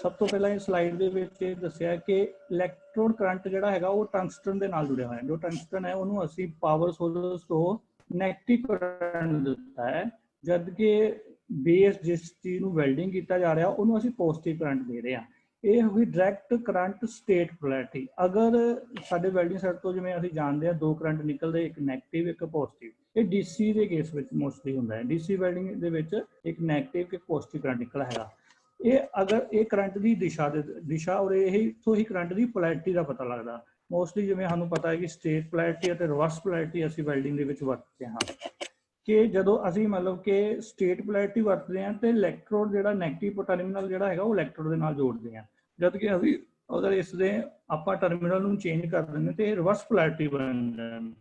ਸਭ ਤੋਂ ਪਹਿਲਾਂ ਇਹ ਸਲਾਈਡ ਦੇ ਵਿੱਚ ਇਹ ਦੱਸਿਆ ਕਿ ਇਲੈਕਟ੍ਰੋਡ ਕਰੰਟ ਜਿਹੜਾ ਹੈਗਾ ਉਹ ਟੰਗਸਟਨ ਦੇ ਨਾਲ ਜੁੜਿਆ ਹੋਇਆ। ਜੋ ਟੰਗਸਟਨ ਹੈ ਉਹਨੂੰ ਅਸੀਂ ਪਾਵਰ ਸੋਰਸ ਤੋਂ ਨੈਗੇਟਿਵ ਕਰੰਟ ਦਿੱਤਾ ਹੈ, ਜਦ ਕਿ ਬੇਸ ਜਿਸ ਚੀਜ਼ ਨੂੰ ਵੈਲਡਿੰਗ ਕੀਤਾ ਜਾ ਰਿਹਾ ਉਹਨੂੰ ਅਸੀਂ ਪੋਜ਼ਿਟਿਵ ਕਰੰਟ ਦੇ ਰਹੇ ਹਾਂ। ਇਹ ਹੋਈ ਡਾਇਰੈਕਟ ਕਰੰਟ ਸਟੇਟ ਪੋਲੈਰਿਟੀ। ਅਗਰ ਸਾਡੇ ਵੈਲਡਿੰਗ ਸਾਈਡ ਤੋਂ ਜਿਵੇਂ ਅਸੀਂ ਜਾਣਦੇ ਹਾਂ 2 ਕਰੰਟ ਨਿਕਲਦੇ, ਇੱਕ ਨੈਗੇਟਿਵ ਇੱਕ ਪੋਜ਼ਿਟਿਵ। ਇਹ DC ਦੇ ਕੇਸ ਵਿੱਚ ਮੋਸਟਲੀ ਹੁੰਦਾ ਹੈ। DC ਵੈਲਡਿੰਗ ਦੇ ਵਿੱਚ ਇੱਕ ਨੈਗੇਟਿਵ ਇੱਕ ਪੋਜ਼ਿਟਿਵ ਕਰੰਟ ਨਿਕਲਦਾ ਹੈਗਾ। ये अगर ये करंट की दिशा और यही इत्थों ही करंट की पोलैरिटी का पता लगता। मोस्टली जिवें सानूं पता है कि स्टेट पोलैरिटी और रिवर्स पोलैरिटी असीं वैल्डिंग दे विच वरतदे हां कि जदों असीं मतलब कि स्टेट पोलैरिटी वरतदे हां तो इलैक्ट्रोड जिहड़ा नैगेटिव टर्मिनल जिहड़ा हैगा वो इलैक्ट्रोड दे नाल जोड़दे हां, जद कि असीं अगर इसदे आपां टर्मिनल नूं चेंज कर दिंदे तो रिवर्स पोलैरिटी बन जांदी।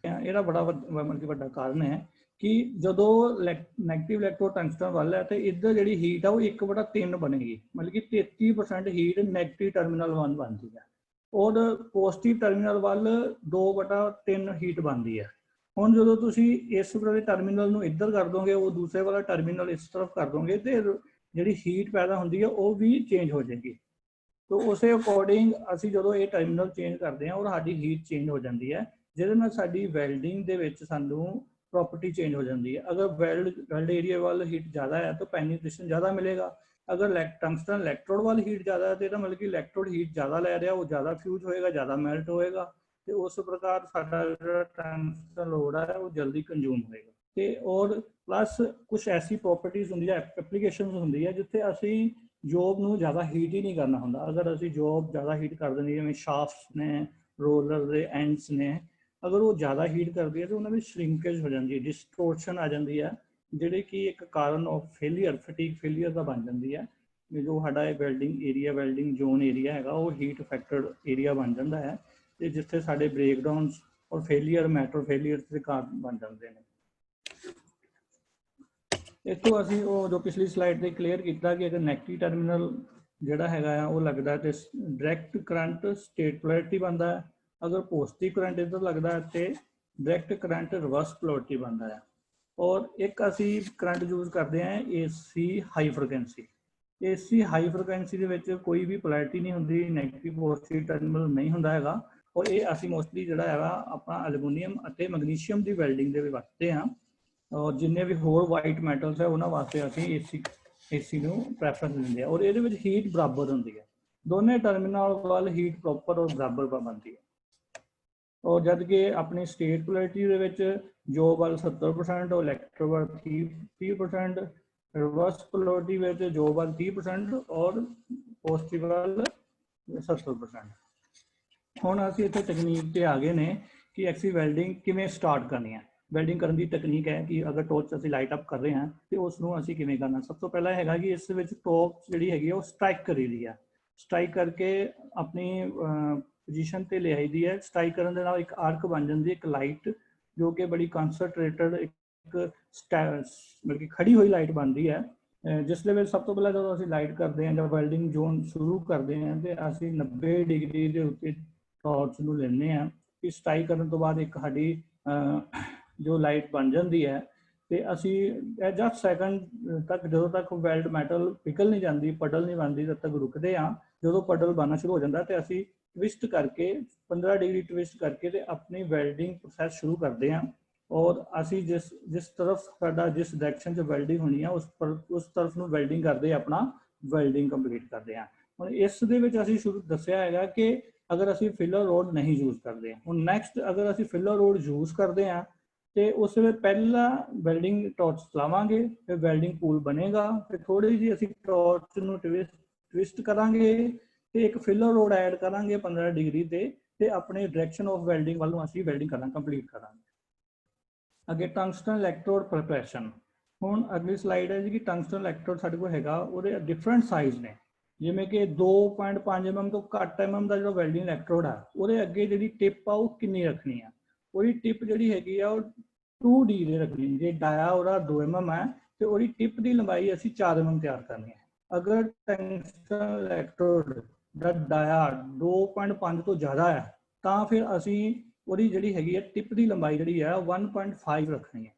ਇਹਦਾ ਬੜਾ ਮਤਲਬ ਕਿ ਵੱਡਾ ਕਾਰਨ ਹੈ ਕਿ ਜਦੋਂ ਨੈਗੇਟਿਵ ਇਲੈਕਟ੍ਰੋਡ ਟੰਗਸਟਨ ਵੱਲ ਹੈ ਤੇ ਇੱਧਰ ਜਿਹੜੀ ਹੀਟ ਆ ਉਹ 1/3 ਬਣੇਗੀ, ਮਤਲਬ ਕਿ 33% ਹੀਟ ਨੈਗੇਟਿਵ ਟਰਮੀਨਲ ਵੱਲ ਬਣਦੀ ਹੈ ਔਰ ਪੋਜ਼ਿਟਿਵ ਟਰਮੀਨਲ ਵੱਲ 2/3 ਹੀਟ ਬਣਦੀ ਹੈ। ਹੁਣ ਜਦੋਂ ਤੁਸੀਂ ਇਸ ਵਾਲੇ ਟਰਮੀਨਲ ਨੂੰ ਇੱਧਰ ਕਰ ਦੋਗੇ, ਉਹ ਦੂਸਰੇ ਵਾਲਾ ਟਰਮੀਨਲ ਇਸ ਤਰਫ ਕਰ ਦੋਗੇ ਤੇ ਜਿਹੜੀ ਹੀਟ ਪੈਦਾ ਹੁੰਦੀ ਹੈ ਉਹ ਵੀ ਚੇਂਜ ਹੋ ਜਾਏਗੀ। तो उस अकॉर्डिंग असी जो ये टर्मिनल चेंज करते हैं और साड़ी हीट चेंज हो जाती है, जिहदे साड़ी वैल्डिंग दे विच सानू प्रॉपर्टी चेंज हो जाती है। अगर वेल्ड एरिया वाल हीट ज़्यादा है तो पेनिट्रेशन ज़्यादा मिलेगा, अगर टंगस्टन इलैक्ट्रोड वाल हीट ज़्यादा है तो मतलब कि इलैक्ट्रोड हीट ज़्यादा लै रहा, वो ज़्यादा फ्यूज होएगा, ज़्यादा मेल्ट होएगा, तो उस प्रकार साडा टंगस्टन लोड है वो जल्दी कंज्यूम होएगा। तो और प्लस कुछ ऐसी प्रॉपर्टीज़ होंदी है, एप्लीकेशन होंदी है जिथे असी जॉब ਨੂੰ ज़्यादा हीट ही नहीं करना होंदा। अगर असी जॉब ज़्यादा हीट कर देंगे, जिवें शाफ्ट्स ने, रोलर के एंड्स ने, अगर वो ज़्यादा हीट करती है तो उन्होंने श्रिंकेज हो जाती है, डिस्टोर्शन आ जाती है, जिहड़ी कि एक कारण ऑफ फेलियर, फटीक फेलियर का बन जाती है। जो साडा welding area, welding zone area है वो हीट अफेक्टेड एरिया बन जाता है, तो जिथे साडे ब्रेकडाउनस और फेलियर, मैटर फेलियर के कारण बन जाते हैं। इतों असी जो पिछली स्लाइड से क्लीयर किया कि अगर नैगेटिव टर्मिनल जोड़ा है वो लगता है तो डायरैक्ट करंट स्टेट पोलैरिटी बनता है, अगर पॉजिटिव करंट इधर लगता है तो डायरैक्ट करंट रिवर्स पोलैरिटी बनता है। और एक असी करंट यूज करते हैं AC high frequency. AC high frequency के कोई भी पोलैरिटी नहीं होंगी, नैगेटिव पॉजिटिव टर्मिनल नहीं होंदा हैगा, और ये असी मोस्टली जोड़ा है अपना एलूमीनियम और मैगनीशियम की वैल्डिंग के वरतते हैं, और जिन्ने भी होर वाइट मैटल्स है उन्होंने वास्ते असी AC को प्रैफरेंस देंगे। और ये हीट बराबर होंगी है, दोनों टर्मिनल वाल हीट प्रॉपर और बराबर बनती है। और जब कि अपनी स्टेट पोलैरिटी जो वाल 70% और इलैक्ट्रो वाल 30%, रिवर्स पोलैरिटी जो वाल 30% और पॉजिटिव वाल 70%। हुण असीं इत्थे तकनीक ते आ गए ने कि असीं वैल्डिंग किवें स्टार्ट करनी है। वैल्डिंग करने की तकनीक है कि अगर टॉर्च असीं लाइट अप कर रहे हैं तो उसनूं असीं किवें करना। सब तो पहला है कि इस विच टॉर्च जिहड़ी हैगी वो स्ट्राइक करी दी है, स्ट्राइक करके अपनी पोजीशन ते ले आई दी है। स्ट्राइक करने दे नाल एक आर्क बन जाती है, एक लाइट जो कि बड़ी कंसनट्रेटेड एक मतलब कि खड़ी हुई लाइट बनती है। जिसले वे सब तो पहले जो असीं लाइट करते हैं, जब वेल्डिंग जोन शुरू करते हैं तो असीं 90 डिग्री के उत्ते टॉर्च नूं लैंदे हैं कि स्ट्राइक करने तो बाद एक साडी जो लाइट बन जाती है, तो असी जस्ट सैकंड तक जो तक वैल्ड मैटल पिघल नहीं जाती, पडल नहीं बनती, तब तक रुकते हाँ। जो पडल बनना शुरू हो जाता तो असी ट्विस्ट करके 15 डिग्री ट्विस्ट करके तो अपनी वैल्डिंग प्रोसैस शुरू करते हैं। और असी जिस तरफ साडा जिस डायरैक्शन च वैल्डिंग होनी है उस तरफ नूं वैल्डिंग करते अपना वैल्डिंग कंप्लीट करते हैं। हुण इस दे विच असी शुरू दस्सिया है कि अगर असी फिलर रोड नहीं यूज़ करते, हुण नैक्सट अगर असी फिलर रोड यूज़ करते हैं तो उस वे पहला वैल्डिंग टॉर्च चलावांगे, फिर वैल्डिंग पूल बनेगा, फिर थोड़ी जी असी टॉर्च नूं ट्विस्ट करांगे तो एक फिलर रोड ऐड करांगे 15 डिग्री ते अपने डायरैक्शन ऑफ वैल्डिंग वालों असी वैल्डिंग करना कंप्लीट करांगे। अगे टंगस्टन इलैक्ट्रोड प्रिपरेशन। हुण अगली स्लाइड है जी कि टंगस्टन इलैक्ट्रोड साडे कोल हैगा, उहदे डिफरेंट साइज़ ने, जिवें कि 2.5 mm तो घट mm का जो वैल्डिंग इलैक्ट्रोड है उहदे अगे जिहड़ी टिप आ वो कितनी रखनी है। ਉਹਦੀ टिप जी हैगी वो 2D ਦੇ रखनी। जे डाया ਉਹਦਾ 2 mm है तो ਉਹਦੀ टिप की लंबाई असी 4 mm तैयार करनी है। अगर टंगस्टन इलैक्ट्रोड का डाया 2.5 तो ज़्यादा है तो फिर असी ਉਹਦੀ ਜਿਹੜੀ ਹੈਗੀ है टिप की लंबाई जी है 1.5 रखनी है।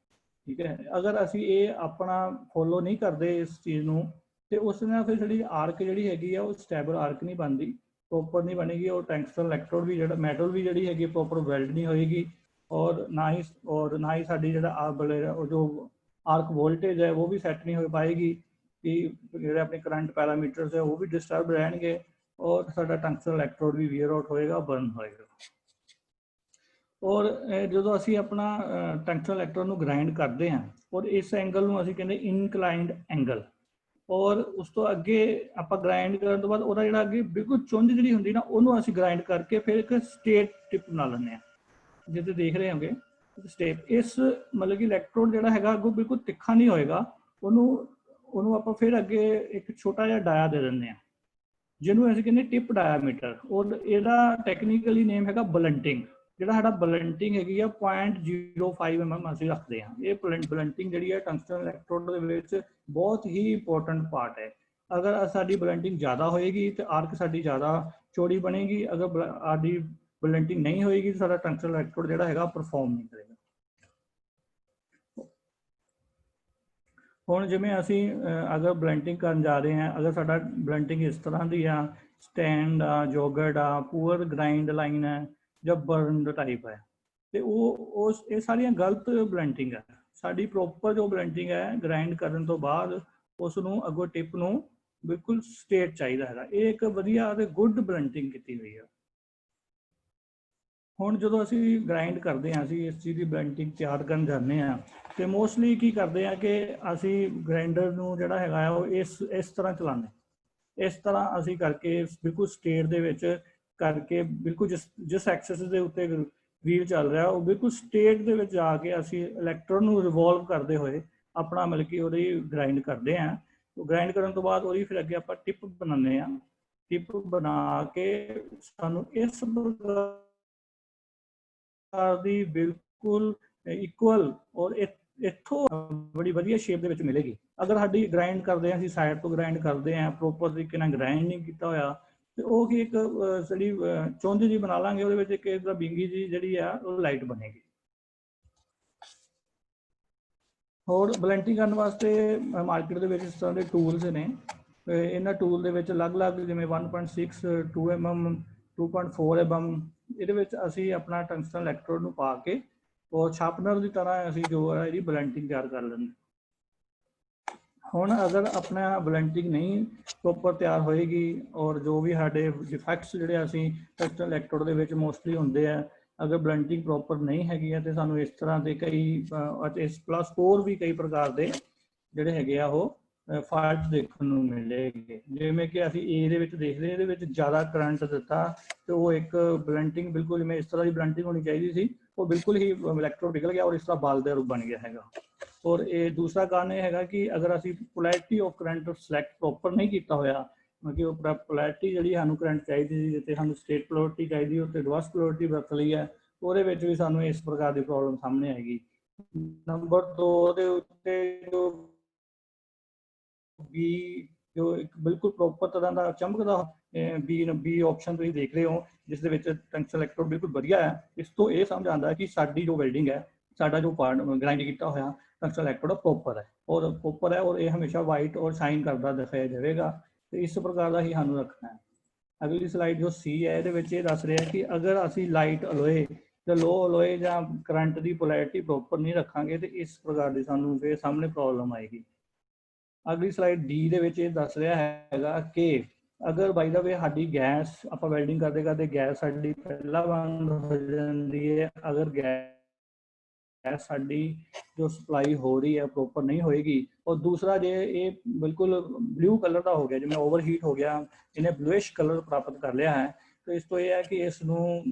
ठीक है, अगर असी ये अपना फॉलो नहीं करते इस चीज़ को तो उस नाल फिर जी आर्क जी हैगी है वो स्टैबल आर्क नहीं बनती, प्रॉपर नहीं बनेगी, और टंगस्टन इलैक्ट्रोड भी जो मैटल भी जी हैगी प्रॉपर वैल्ड नहीं होएगी, और ना ही साड़ी जो आर्क वोल्टेज है वो भी सैट नहीं हो पाएगी कि जो अपने करंट पैरामीटर्स है वो भी डिस्टर्ब रहेंगे, और साडा टंगस्टन इलैक्ट्रोड भी वियर आउट होएगा, बर्न होएगा। ਔਰ ਜਦੋਂ ਅਸੀਂ ਆਪਣਾ ਟੰਗਸਟਨ ਇਲੈਕਟ੍ਰੋਡ ਨੂੰ ਗ੍ਰਾਈਂਡ ਕਰਦੇ ਹਾਂ ਔਰ ਇਸ ਐਂਗਲ ਨੂੰ ਅਸੀਂ ਕਹਿੰਦੇ ਇਨਕਲਾਈਨਡ ਐਂਗਲ, ਔਰ ਉਸ ਤੋਂ ਅੱਗੇ ਆਪਾਂ ਗ੍ਰਾਈਂਡ ਕਰਨ ਤੋਂ ਬਾਅਦ ਉਹਦਾ ਜਿਹੜਾ ਅੱਗੇ ਬਿਲਕੁਲ ਚੁੰਝ ਜਿਹੜੀ ਹੁੰਦੀ ਨਾ ਉਹਨੂੰ ਅਸੀਂ ਗ੍ਰਾਈਂਡ ਕਰਕੇ ਫਿਰ ਇੱਕ ਸਟੇਟ ਟਿਪ ਬਣਾ ਲੈਂਦੇ ਹਾਂ, ਜਿੱਥੇ ਦੇਖ ਰਹੇ ਹੋਗੇ ਸਟੇਪ। ਇਸ ਮਤਲਬ ਕਿ ਇਲੈਕਟ੍ਰੋਡ ਜਿਹੜਾ ਹੈਗਾ ਅੱਗੋਂ ਬਿਲਕੁਲ ਤਿੱਖਾ ਨਹੀਂ ਹੋਏਗਾ, ਉਹਨੂੰ ਆਪਾਂ ਫਿਰ ਅੱਗੇ ਇੱਕ ਛੋਟਾ ਜਿਹਾ ਡਾਇਆ ਦੇ ਦਿੰਦੇ ਹਾਂ ਜਿਹਨੂੰ ਅਸੀਂ ਕਹਿੰਦੇ ਟਿਪ ਡਾਇਆਮੀਟਰ, ਔਰ ਇਹਦਾ ਟੈਕਨੀਕਲੀ ਨੇਮ ਹੈਗਾ ਬਲੰਟਿੰਗ। ਜਿਹੜਾ ਸਾਡਾ ਬਲੰਟਿੰਗ ਹੈਗੀ ਆ 0.05 mm ਅਸੀਂ ਰੱਖਦੇ ਹਾਂ। ਇਹ ਬਲੰਟਿੰਗ ਜਿਹੜੀ ਹੈ ਟੰਗਸਟਨ ਇਲੈਕਟ੍ਰੋਡ ਦੇ ਵਿੱਚ ਬਹੁਤ ਹੀ ਇੰਪੋਰਟੈਂਟ ਪਾਰਟ ਹੈ। ਅਗਰ ਸਾਡੀ ਬਲੰਟਿੰਗ ਜ਼ਿਆਦਾ ਹੋਏਗੀ ਤੇ ਆਰਕ ਸਾਡੀ ਜ਼ਿਆਦਾ ਚੌੜੀ ਬਣੇਗੀ, ਅਗਰ ਸਾਡੀ ਬਲੰਟਿੰਗ ਨਹੀਂ ਹੋਏਗੀ ਤਾਂ ਸਾਡਾ ਟੰਗਸਟਨ ਇਲੈਕਟ੍ਰੋਡ ਜਿਹੜਾ ਹੈਗਾ ਪਰਫਾਰਮ ਨਹੀਂ ਕਰੇਗਾ। ਹੁਣ ਜਿਵੇਂ ਅਸੀਂ ਅਗਰ ਬਲੰਟਿੰਗ ਕਰਨ ਜਾ ਰਹੇ ਹਾਂ, ਅਗਰ ਸਾਡਾ ਬਲੰਟਿੰਗ ਇਸ ਤਰ੍ਹਾਂ ਦੀ ਆ, ਸਟੈਂਡ ਆ, ਜੋਗੜ ਆ, ਪੂਅਰ ਗ੍ਰਾਈਂਡ ਲਾਈਨ ਹੈ ਜਾਂ ਬਰਨਡ ਟਾਈਪ ਹੈ, ਤੇ ਇਹ ਸਾਰੀਆਂ ਗਲਤ ਬਲੰਟਿੰਗ ਹੈ। ਸਾਡੀ ਪ੍ਰੋਪਰ ਜੋ ਬਲੰਟਿੰਗ ਹੈ ਗ੍ਰਾਈਂਡ ਕਰਨ ਤੋਂ ਬਾਅਦ ਉਸ ਨੂੰ ਅੱਗੋਂ ਟਿਪ ਨੂੰ ਬਿਲਕੁਲ ਸਟੇਟ ਚਾਹੀਦਾ ਹੈਗਾ। ਇਹ ਇੱਕ ਵਧੀਆ ਤੇ ਗੁੱਡ ਬਲੰਟਿੰਗ ਕੀਤੀ ਹੋਈ ਹੈ। ਹੁਣ ਜਦੋਂ ਅਸੀਂ ਗ੍ਰਾਈਂਡ ਕਰਦੇ ਹਾਂ, ਅਸੀਂ ਇਸ ਚੀਜ਼ ਦੀ ਬਲੰਟਿੰਗ ਤਿਆਰ ਕਰਨ ਜਾਂਦੇ ਹਾਂ, ਤੇ ਮੋਸਟਲੀ ਕੀ ਕਰਦੇ ਆ ਕਿ ਅਸੀਂ ਗ੍ਰਾਈਂਡਰ ਨੂੰ ਜਿਹੜਾ ਹੈਗਾ ਆ ਉਹ ਇਸ ਤਰ੍ਹਾਂ ਚਲਾਉਂਦੇ, ਇਸ ਤਰ੍ਹਾਂ ਅਸੀਂ ਕਰਕੇ ਬਿਲਕੁਲ ਸਟੇਟ ਦੇ ਵਿੱਚ ਕਰਕੇ ਬਿਲਕੁਲ ਜਿਸ ਐਕਸਿਸ ਦੇ ਉੱਤੇ ਵੀਲ ਚੱਲ ਰਿਹਾ ਉਹ ਬਿਲਕੁਲ ਸਟੇਟ ਦੇ ਵਿੱਚ ਜਾ ਕੇ ਅਸੀਂ ਇਲੈਕਟ੍ਰੋਡ ਨੂੰ ਰਿਵੋਲਵ ਕਰਦੇ ਹੋਏ ਆਪਣਾ ਮਤਲਬ ਕਿ ਉਹਦੀ ਗ੍ਰਾਈਂਡ ਕਰਦੇ ਹਾਂ। ਗ੍ਰਾਈਂਡ ਕਰਨ ਤੋਂ ਬਾਅਦ ਉਹਦੀ ਫਿਰ ਅੱਗੇ ਆਪਾਂ ਟਿਪ ਬਣਾਉਂਦੇ ਹਾਂ। ਟਿਪ ਬਣਾ ਕੇ ਸਾਨੂੰ ਇਸ ਦੀ ਬਿਲਕੁਲ ਇਕੁਅਲ ਔਰ ਇੱਥੋਂ ਬੜੀ ਵਧੀਆ ਸ਼ੇਪ ਦੇ ਵਿੱਚ ਮਿਲੇਗੀ। ਅਗਰ ਸਾਡੀ ਗ੍ਰਾਈਂਡ ਕਰਦੇ ਹਾਂ, ਅਸੀਂ ਸਾਈਡ ਤੋਂ ਗ੍ਰਾਈਂਡ ਕਰਦੇ ਹਾਂ, ਪ੍ਰੋਪਰ ਤਰੀਕੇ ਨਾਲ ਗ੍ਰਾਈਂਡ ਨਹੀਂ ਕੀਤਾ ਹੋਇਆ, ਤੇ ਉਹ ਕੀ ਇੱਕ ਜਿਹੜੀ ਚੁੰਝ ਜੀ ਬਣਾ ਲਾਂਗੇ, ਉਹਦੇ ਵਿੱਚ ਇੱਕ ਇਹਦਾ ਬਿੰਗੀ ਜੀ ਜਿਹੜੀ ਆ ਉਹ ਲਾਈਟ ਬਣੇਗੀ। ਹੋਰ ਬਲੰਟਿੰਗ ਕਰਨ ਵਾਸਤੇ ਮਾਰਕੀਟ ਦੇ ਵਿੱਚ ਇਸ ਤਰ੍ਹਾਂ ਦੇ ਟੂਲਸ ਨੇ। ਇਹਨਾਂ ਟੂਲ ਦੇ ਵਿੱਚ ਅਲੱਗ-ਅਲੱਗ ਜਿਵੇਂ 1.6 2 mm 2.4 mm ਇਹਦੇ ਵਿੱਚ ਅਸੀਂ ਆਪਣਾ ਟੰਗਸਟਨ ਇਲੈਕਟ੍ਰੋਡ ਨੂੰ ਪਾ ਕੇ ਔਰ ਸ਼ਾਰਪਨਰ ਦੀ ਤਰ੍ਹਾਂ ਅਸੀਂ ਜੋ ਹੈ ਇਹਦੀ ਬਲੰਟਿੰਗ ਤਿਆਰ ਕਰ ਲੈਂਦੇ। ਹੁਣ ਅਗਰ ਆਪਣਾ ਬਲੰਟਿੰਗ ਨਹੀਂ ਪ੍ਰੋਪਰ ਤਿਆਰ ਹੋਏਗੀ ਔਰ ਜੋ ਵੀ ਸਾਡੇ ਡਿਫੈਕਟਸ ਜਿਹੜੇ ਅਸੀਂ ਟੰਗਸਟਨ ਇਲੈਕਟ੍ਰੋਡ ਦੇ ਵਿੱਚ ਮੋਸਟਲੀ ਹੁੰਦੇ ਆ, ਅਗਰ ਬਲੰਟਿੰਗ ਪ੍ਰੋਪਰ ਨਹੀਂ ਹੈਗੀ ਹੈ ਤੇ ਸਾਨੂੰ ਇਸ ਤਰ੍ਹਾਂ ਦੇ ਕਈ ਇਸ ਪਲੱਸ ਹੋਰ ਵੀ ਕਈ ਪ੍ਰਕਾਰ ਦੇ ਜਿਹੜੇ ਹੈਗੇ ਆ ਉਹ ਫਾਲਟ ਦੇਖਣ ਨੂੰ ਮਿਲੇਗੇ। ਜਿਵੇਂ ਕਿ ਅਸੀਂ ਏ ਦੇ ਵਿੱਚ ਦੇਖਦੇ, ਇਹਦੇ ਵਿੱਚ ਜ਼ਿਆਦਾ ਕਰੰਟ ਦਿੱਤਾ ਤੇ ਉਹ ਇੱਕ ਬਲੰਟਿੰਗ ਬਿਲਕੁਲ ਜਿਵੇਂ ਇਸ ਤਰ੍ਹਾਂ ਦੀ ਬਲੰਟਿੰਗ ਹੋਣੀ ਚਾਹੀਦੀ ਸੀ, ਉਹ ਬਿਲਕੁਲ ਹੀ ਇਲੈਕਟ੍ਰੋਡ ਨਿਕਲ ਗਿਆ ਔਰ ਇਸ ਤਰ੍ਹਾਂ ਬਲ ਦਾ ਰੂਪ ਬਣ ਗਿਆ ਹੈਗਾ। ਔਰ ਇਹ ਦੂਸਰਾ ਕਾਰਨ ਇਹ ਹੈਗਾ ਕਿ ਅਗਰ ਅਸੀਂ polarity of current select proper ਨਹੀਂ ਕੀਤਾ ਹੋਇਆ, ਕਿਉਂਕਿ ਉਹ ਪੋਲੈਰਿਟੀ ਜਿਹੜੀ ਸਾਨੂੰ ਕਰੰਟ ਚਾਹੀਦੀ ਸੀ, ਜਿੱਥੇ ਸਾਨੂੰ ਸਟੇਟ ਪੋਲੈਰਿਟੀ ਚਾਹੀਦੀ ਉੱਥੇ ਰਿਵਰਸ ਪੋਲੈਰਿਟੀ ਵਰਤ ਲਈ ਹੈ, ਉਹਦੇ ਵਿੱਚ ਵੀ ਸਾਨੂੰ ਇਸ ਪ੍ਰਕਾਰ ਦੀ ਪ੍ਰੋਬਲਮ ਸਾਹਮਣੇ ਆਏਗੀ। ਨੰਬਰ 2 ਦੇ ਉੱਤੇ ਜੋ ਇੱਕ ਬਿਲਕੁਲ ਪ੍ਰੋਪਰ ਤਰ੍ਹਾਂ ਦਾ ਚਮਕਦਾ ਬੀ ਆਪਸ਼ਨ ਤੁਸੀਂ ਦੇਖ ਰਹੇ ਹੋ, ਜਿਸ ਦੇ ਵਿੱਚ ਟੰਗਸਟਨ ਇਲੈਕਟ੍ਰੋਡ ਬਿਲਕੁਲ ਵਧੀਆ ਹੈ। ਇਸ ਤੋਂ ਇਹ ਸਮਝ ਆਉਂਦਾ ਕਿ ਸਾਡੀ ਜੋ ਵੈਲਡਿੰਗ ਹੈ, ਸਾਡਾ ਜੋ ਪਾਰਟ ਗ੍ਰਾਈਂਡ ਕੀਤਾ ਹੋਇਆ ਟੰਗਸਟਨ ਇਲੈਕਟ੍ਰੋਡ ਪ੍ਰੋਪਰ ਹੈ ਔਰ ਇਹ ਹਮੇਸ਼ਾ ਵਾਈਟ ਔਰ ਸ਼ਾਈਨ ਕਰਦਾ ਦਿਖਾਇਆ ਜਾਵੇਗਾ। ਤੇ ਇਸ ਪ੍ਰਕਾਰ ਦਾ ਹੀ ਸਾਨੂੰ ਰੱਖਣਾ ਹੈ। ਅਗਲੀ ਸਲਾਈਡ ਜੋ ਸੀ ਹੈ, ਇਹਦੇ ਵਿੱਚ ਇਹ ਦੱਸ ਰਿਹਾ ਕਿ ਅਗਰ ਅਸੀਂ ਲਾਈਟ ਅਲੋਏ ਜਾਂ ਲੋ ਅਲੋਏ ਜਾਂ ਕਰੰਟ ਦੀ ਪੋਲੈਰਿਟੀ ਪ੍ਰੋਪਰ ਨਹੀਂ ਰੱਖਾਂਗੇ ਤੇ ਇਸ ਪ੍ਰਕਾਰ ਦੀ ਸਾਨੂੰ ਫਿਰ ਸਾਹਮਣੇ ਪ੍ਰੋਬਲਮ ਆਏਗੀ। ਅਗਲੀ ਸਲਾਈਡ ਡੀ ਦੇ ਵਿੱਚ ਇਹ ਦੱਸ ਰਿਹਾ ਹੈਗਾ ਕਿ ਅਗਰ ਬਾਈ ਦਾ ਵੇ ਸਾਡੀ ਗੈਸ ਆਪਾਂ ਵੈਲਡਿੰਗ ਕਰਦੇ ਕਰਦੇ ਗੈਸ ਸਾਡੀ ਪਹਿਲਾਂ ਬੰਦ ਹੋ ਜਾਂਦੀ ਹੈ, ਅਗਰ ਗੈਸ ਸਾਡੀ ਜੋ ਸਪਲਾਈ ਹੋ ਰਹੀ ਹੈ ਪ੍ਰੋਪਰ ਨਹੀਂ ਹੋਏਗੀ, ਔਰ ਦੂਸਰਾ ਜੇ ਇਹ ਬਿਲਕੁਲ ਬਲੂ ਕਲਰ ਦਾ ਹੋ ਗਿਆ, ਜਿਵੇਂ ਓਵਰਹੀਟ ਹੋ ਗਿਆ, ਇਹਨੇ ਬਲੂਇਸ਼ ਕਲਰ ਪ੍ਰਾਪਤ ਕਰ ਲਿਆ ਹੈ, तो इस तो यह है कि इसनों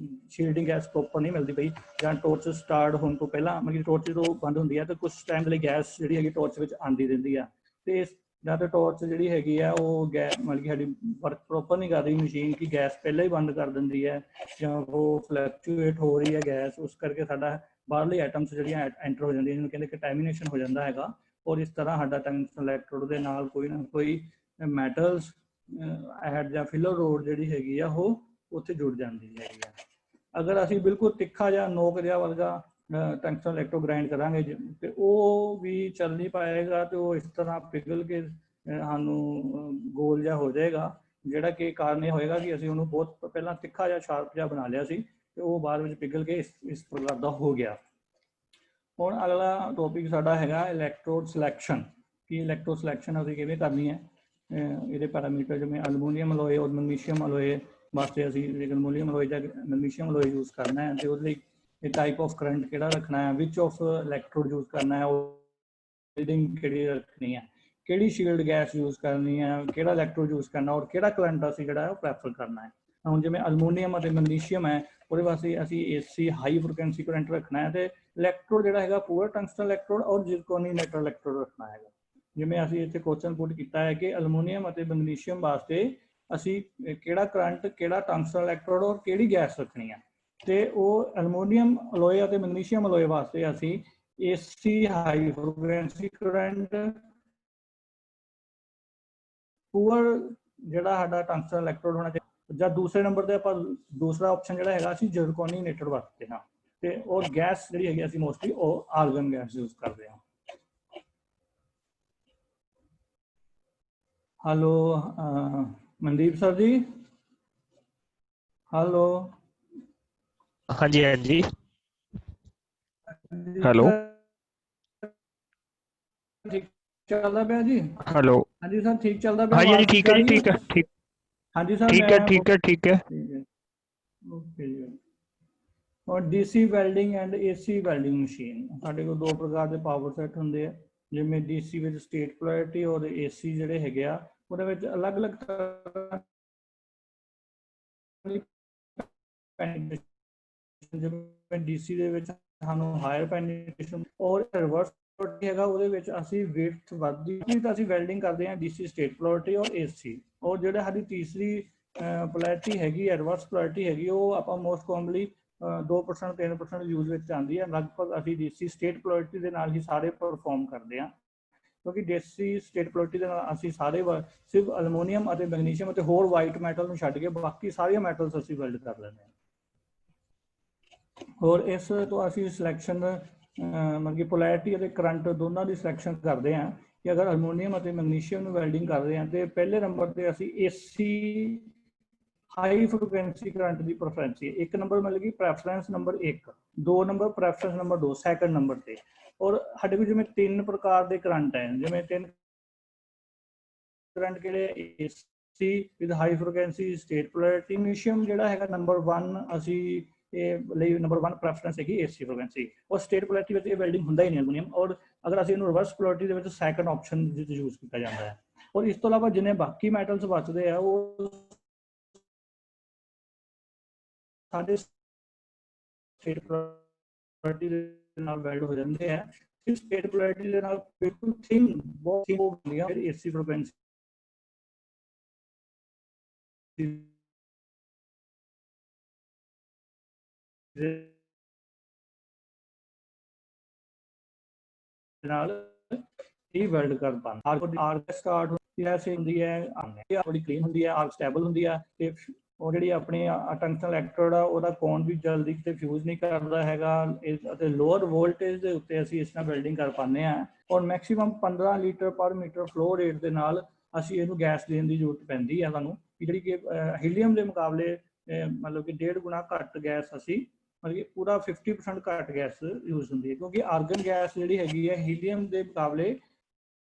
शील्डिंग गैस प्रॉपर नहीं मिलती पई, ਜਾਂ ਟੋਰਚ ਸਟਾਰਟ ਹੋਣ ਤੋਂ ਪਹਿਲਾਂ ਮਤਲਬ ਟੋਰਚ ਜਦੋਂ ਬੰਦ ਹੁੰਦੀ ਹੈ ਤਾਂ ਕੁਝ ਟਾਈਮ ਲਈ ਗੈਸ ਜਿਹੜੀ ਹੈਗੀ ਟੋਰਚ ਵਿੱਚ ਆਉਂਦੀ ਰਹਿੰਦੀ ਆ, ਤੇ ਜਾਂ ਤਾਂ ਟੋਰਚ ਜਿਹੜੀ ਹੈਗੀ ਆ ਉਹ ਗੈਸ ਮਤਲਬ ਕਿ ਸਾਡੀ ਵਰਕ ਪ੍ਰੋਪਰ ਨਹੀਂ ਕਰ ਰਹੀ ਮਸ਼ੀਨ, ਕਿ ਗੈਸ ਪਹਿਲਾਂ ਹੀ ਬੰਦ ਕਰ ਦਿੰਦੀ ਹੈ ਜਾਂ ਉਹ ਫਲਕਚੁਏਟ ਹੋ ਰਹੀ ਹੈ ਗੈਸ, ਉਸ ਕਰਕੇ ਸਾਡਾ ਬਾਹਰਲੀ ਆਈਟਮਸ ਜਿਹੜੀਆਂ ਐਂਟਰ ਹੋ ਜਾਂਦੀਆਂ, ਜਿਹਨੂੰ ਕਹਿੰਦੇ ਕੰਟੈਮੀਨੇਸ਼ਨ ਹੋ ਜਾਂਦਾ ਹੈਗਾ, ਔਰ ਇਸ ਤਰ੍ਹਾਂ ਸਾਡਾ ਟੰਗਸਟਨ ਇਲੈਕਟ੍ਰੋਡ ਦੇ ਨਾਲ ਕੋਈ ਨਾ ਕੋਈ ਮੈਟਲਸ ਐਡ ਜਾਂ ਫਿਲਰ ਰੋਡ ਜਿਹੜੀ ਹੈਗੀ ਆ ਉਹ ਉੱਥੇ ਜੁੜ ਜਾਂਦੀ ਹੈਗੀ ਆ। ਅਗਰ ਅਸੀਂ ਬਿਲਕੁਲ ਤਿੱਖਾ ਜਾਂ ਨੋਕ ਜਿਹਾ ਵਰਗਾ ਟੰਗਸਟਨ ਇਲੈਕਟ੍ਰੋਡ ਗ੍ਰਾਈਂਡ ਕਰਾਂਗੇ ਤੇ ਉਹ ਵੀ ਚੱਲ ਨਹੀਂ ਪਾਏਗਾ, ਤੇ ਉਹ ਇਸ ਤਰ੍ਹਾਂ ਪਿਘਲ ਕੇ ਸਾਨੂੰ ਗੋਲ ਜਿਹਾ ਹੋ ਜਾਏਗਾ, ਜਿਹੜਾ ਕਿ ਕਾਰਨ ਇਹ ਹੋਏਗਾ ਕਿ ਅਸੀਂ ਉਹਨੂੰ ਬਹੁਤ ਪਹਿਲਾਂ ਤਿੱਖਾ ਜਾਂ ਸ਼ਾਰਪ ਜਿਹਾ ਬਣਾ ਲਿਆ ਸੀ ਤੇ ਉਹ ਬਾਅਦ ਵਿੱਚ ਪਿਘਲ ਕੇ ਇਸ ਪ੍ਰਕਾਰ ਦਾ ਹੋ ਗਿਆ। ਹੁਣ ਅਗਲਾ ਟੌਪਿਕ ਸਾਡਾ ਹੈਗਾ ਇਲੈਕਟ੍ਰੋਡ ਸਿਲੈਕਸ਼ਨ, ਕਿ ਇਲੈਕਟ੍ਰੋਡ ਸਿਲੈਕਸ਼ਨ ਅਸੀਂ ਕਿਵੇਂ ਕਰਨੀ ਹੈ। ਇਹਦੇ ਪੈਰਾਮੀਟਰ ਜਿਵੇਂ ਅਲਮੂਨੀਅਮ ਅਲੋਏ ਔਰ ਮੈਗਨੀਸ਼ੀਅਮ ਅਲੋਏ ਵਾਸਤੇ ਅਸੀਂ ਐਲੂਮੀਨੀਅਮ ਅਲੋਏ ਜਾਂ ਮੈਗਨੀਸ਼ੀਅਮ ਅਲੋਏ ਯੂਜ਼ ਕਰਨਾ ਹੈ, ਤੇ ਉਹਦੇ ਲਈ टाइप ऑफ करंट किहड़ा रखना है, विच ऑफ इलैक्ट्रोड यूज करना है, रीडिंग किहड़ी रखनी है, किहड़ी शील्ड गैस यूज करनी है, किहड़ा इलैक्ट्रोड यूज करना और किहड़ा करंट असीं जिहड़ा है प्रैफर करना है। हुण जिवें अलमूनीयम और मैगनीशियम है ਉਹਦੇ ਵਾਸਤੇ ਅਸੀਂ AC हाई फ्रीकुएंसी करंट रखना है, तो इलैक्ट्रोड जिहड़ा हैगा पूरा टंगस्टन इलैक्ट्रोड और जिरकोनी नेटर इलैक्ट्रोड रखना है। जिवें ਅਸੀਂ ਇੱਥੇ क्वेश्चन पुट किया है कि अलमूनीयम और मैगनीशियम वास्ते ਅਸੀਂ ਕਿਹੜਾ करंट, ਕਿਹੜਾ टंगस्टन इलैक्ट्रोड और ਕਿਹੜੀ गैस रखनी है। तो वो अलमूनीयम अलोए और मैगनीशियम अलोए वास्ते ਅਸੀਂ AC high frequency current, poor जिहड़ा साडा टंगस्टन इलैक्ट्रोड होना चाहिए, ਜਾਂ दूसरे नंबर पर ਆਪਾਂ दूसरा ऑप्शन ਜਿਹੜਾ ਹੈਗਾ ਅਸੀਂ ਜਿਰਕੋਨੀ ਨੇਟਰ ਵਰਤਦੇ ਹਾਂ। ਤੇ ਉਹ ਗੈਸ ਜਿਹੜੀ ਹੈਗੀ ਅਸੀਂ ਮੋਸਟਲੀ ਉਹ ਆਰਗਨ ਗੈਸ ਯੂਜ਼ ਕਰਦੇ ਹਾਂ। हेलो मनदीप सर जी, हेलो। हाँ जी, हाँ जी, हेलो, ठीक चलता पाया जी? हेलो, हाँ जी सर, ठीक चलता पाया? हाँ जी, हाँ जी, आवाज ठीक ठीक है आ जी, रही ठीक है, ठीक, हाँ जी सर, ठीक है, मैं ठीक है, ठीक है। ओके जी। और DC welding and AC welding machine, ਸਾਡੇ ਕੋਲ ਦੋ ਪ੍ਰਕਾਰ ਦੇ ਪਾਵਰ ਸੈਟ ਹੁੰਦੇ ਆ, ਜਿਵੇਂ DC ਵਿੱਚ ਸਟੇਟ ਪੋਲੈਰਿਟੀ ਔਰ AC ਜਿਹੜੇ ਹੈਗੇ ਆ ਉਹਦੇ ਵਿੱਚ ਅਲੱਗ-ਅਲੱਗ ਤਰ੍ਹਾਂ ਦੀ ਪੈਨੀਟ੍ਰੇਸ਼ਨ, ਜਿਵੇਂ DC ਦੇ ਵਿੱਚ ਸਾਨੂੰ ਹਾਇਰ ਪੈਨੀਟ੍ਰੇਸ਼ਨ ਔਰ ਰਿਵਰਸ ਪੋਲੈਰਿਟੀ ਹੈਗਾ, ਉਹਦੇ ਵਿੱਚ ਅਸੀਂ ਵਿਡਥ ਵੱਧਦੀ ਤਾਂ ਅਸੀਂ ਵੈਲਡਿੰਗ ਕਰਦੇ ਹਾਂ DC ਸਟੇਟ ਪੋਲੈਰਿਟੀ ਔਰ AC। ਔਰ ਜਿਹੜਾ ਸਾਡੀ ਤੀਸਰੀ ਪੋਲੈਰਿਟੀ ਹੈਗੀ ਹੈ, ਰਿਵਰਸ ਪੋਲੈਰਿਟੀ ਹੈਗੀ, ਉਹ ਆਪਾਂ ਮੋਸਟ ਕਾਮਨਲੀ 2% 3% यूज ਵਿੱਚ ਆਉਂਦੀ ਹੈ। ਲਗਭਗ ਅਸੀਂ DC ਸਟੇਟ ਪੋਲੈਰਿਟੀ ਦੇ ਨਾਲ ਹੀ ਸਾਰੇ ਪਰਫਾਰਮ ਕਰਦੇ ਹਾਂ, ਕਿਉਂਕਿ DC ਸਟੇਟ ਪੋਲੈਰਿਟੀ ਦੇ ਨਾਲ ਅਸੀਂ ਸਾਰੇ ਸਿਰਫ ਅਲਮੋਨੀਅਮ ਅਤੇ ਮੈਗਨੀਸ਼ੀਅਮ ਅਤੇ ਹੋਰ ਵਾਈਟ ਮੈਟਲ ਨੂੰ ਛੱਡ ਕੇ ਬਾਕੀ ਸਾਰੀਆਂ ਮੈਟਲਸ ਅਸੀਂ ਵੈਲਡ ਕਰ ਲੈਂਦੇ ਹਾਂ। ਔਰ ਇਸ ਤੋਂ ਅਸੀਂ ਸਿਲੈਕਸ਼ਨ ਮਤਲਬ ਕਿ ਪੋਲੈਰਿਟੀ ਅਤੇ ਕਰੰਟ ਦੋਨਾਂ ਦੀ ਸਿਲੈਕਸ਼ਨ ਕਰਦੇ ਹਾਂ ਕਿ ਅਗਰ ਅਲਮੋਨੀਅਮ ਅਤੇ ਮੈਗਨੀਸ਼ੀਅਮ ਨੂੰ ਵੈਲਡਿੰਗ ਕਰਦੇ ਹਾਂ ਤੇ ਪਹਿਲੇ ਨੰਬਰ ਤੇ ਅਸੀਂ AC हाई फ्रीकुएंसी करंट की प्रेफरेंस है। एक नंबर मतलब कि preference number 1, 2 number preference number 2 second number पे। और साढ़े को जिवें 3 प्रकार के करंट है, जिवें 3 करंट किहड़े AC with high frequency straight polarity. Magnesium जिहड़ा हैगा नंबर 1 असी ਲਈ नंबर 1 ਪ੍ਰੈਫਰੈਂਸ ਹੈਗੀ AC फ्रीकुएंसी, और स्टेट पोलैरिटी ਵਿੱਚ ਇਹ ਵੈਲਡਿੰਗ ਹੁੰਦਾ ਹੀ ਨਹੀਂ ਐਲੂਮੀਨੀਅਮ। ਔਰ ਅਗਰ ਅਸੀਂ ਇਹਨੂੰ ਰਿਵਰਸ पोलैरिटी ਦੇ ਵਿੱਚ ਸੈਕੰਡ ਆਪਸ਼ਨ ਯੂਜ਼ ਕੀਤਾ ਜਾਂਦਾ ਹੈ। ਔਰ ਇਸ ਤੋਂ ਇਲਾਵਾ ਜਿੰਨੇ ਬਾਕੀ ਮੈਟਲਸ ਬਚਦੇ ਆ ਉਹ ਸਾਡੇ ਸਟੇਟ ਪੋਲੈਰਿਟੀ ਦੇ ਨਾਲ ਵੈਲਡ ਹੋ ਜਾਂਦੇ ਆ। ਇਸ ਸਟੇਟ ਪੋਲੈਰਿਟੀ ਦੇ ਨਾਲ ਬਿਲਕੁਲ ਥਿਨ ਬਹੁਤ ਥਿਨ ਹੋ ਗਈਆਂ ਫਿਰ AC ਫ੍ਰੀਕੁਐਂਸੀ ਨਾਲ ਹੀ ਵੈਲਡ ਕਰ ਪਾਉਂਦੇ। ਆਰਕ ਸਟਾਰਟ ਹੁੰਦੀ ਹੈ, ਐਸੇ ਹੁੰਦੀ ਹੈ, ਬੜੀ ਕਲੀਨ ਹੁੰਦੀ ਹੈ, ਆਰਕ ਸਟੇਬਲ ਹੁੰਦੀ ਹੈ ਤੇ ਉਹ ਜਿਹੜੀ ਆਪਣੀ ਟੰਗਸਟਨ ਇਲੈਕਟ੍ਰੋਡ ਆ ਉਹਦਾ ਕੋਨ ਵੀ ਜਲਦੀ ਕਿਤੇ ਫਿਊਜ਼ ਨਹੀਂ ਕਰਦਾ ਹੈਗਾ ਅਤੇ ਲੋਅਰ ਵੋਲਟੇਜ ਦੇ ਉੱਤੇ ਅਸੀਂ ਇਸ ਨਾਲ ਵੈਲਡਿੰਗ ਕਰ ਪਾਉਂਦੇ ਹਾਂ। ਔਰ ਮੈਕਸੀਮਮ 15 ਲੀਟਰ ਪਰ ਮੀਟਰ ਫਲੋ ਰੇਟ ਦੇ ਨਾਲ ਅਸੀਂ ਇਹਨੂੰ ਗੈਸ ਦੇਣ ਦੀ ਜ਼ਰੂਰਤ ਪੈਂਦੀ ਹੈ ਸਾਨੂੰ, ਜਿਹੜੀ ਕਿ ਹੀਲੀਅਮ ਦੇ ਮੁਕਾਬਲੇ ਮਤਲਬ ਕਿ 1.5 ਗੁਣਾ ਘੱਟ ਗੈਸ ਅਸੀਂ ਮਤਲਬ ਕਿ ਪੂਰਾ 50% ਘੱਟ ਗੈਸ ਯੂਜ਼ ਹੁੰਦੀ ਹੈ, ਕਿਉਂਕਿ ਆਰਗਨ ਗੈਸ ਜਿਹੜੀ ਹੈਗੀ ਹੈ ਹੀਲੀਅਮ ਦੇ ਮੁਕਾਬਲੇ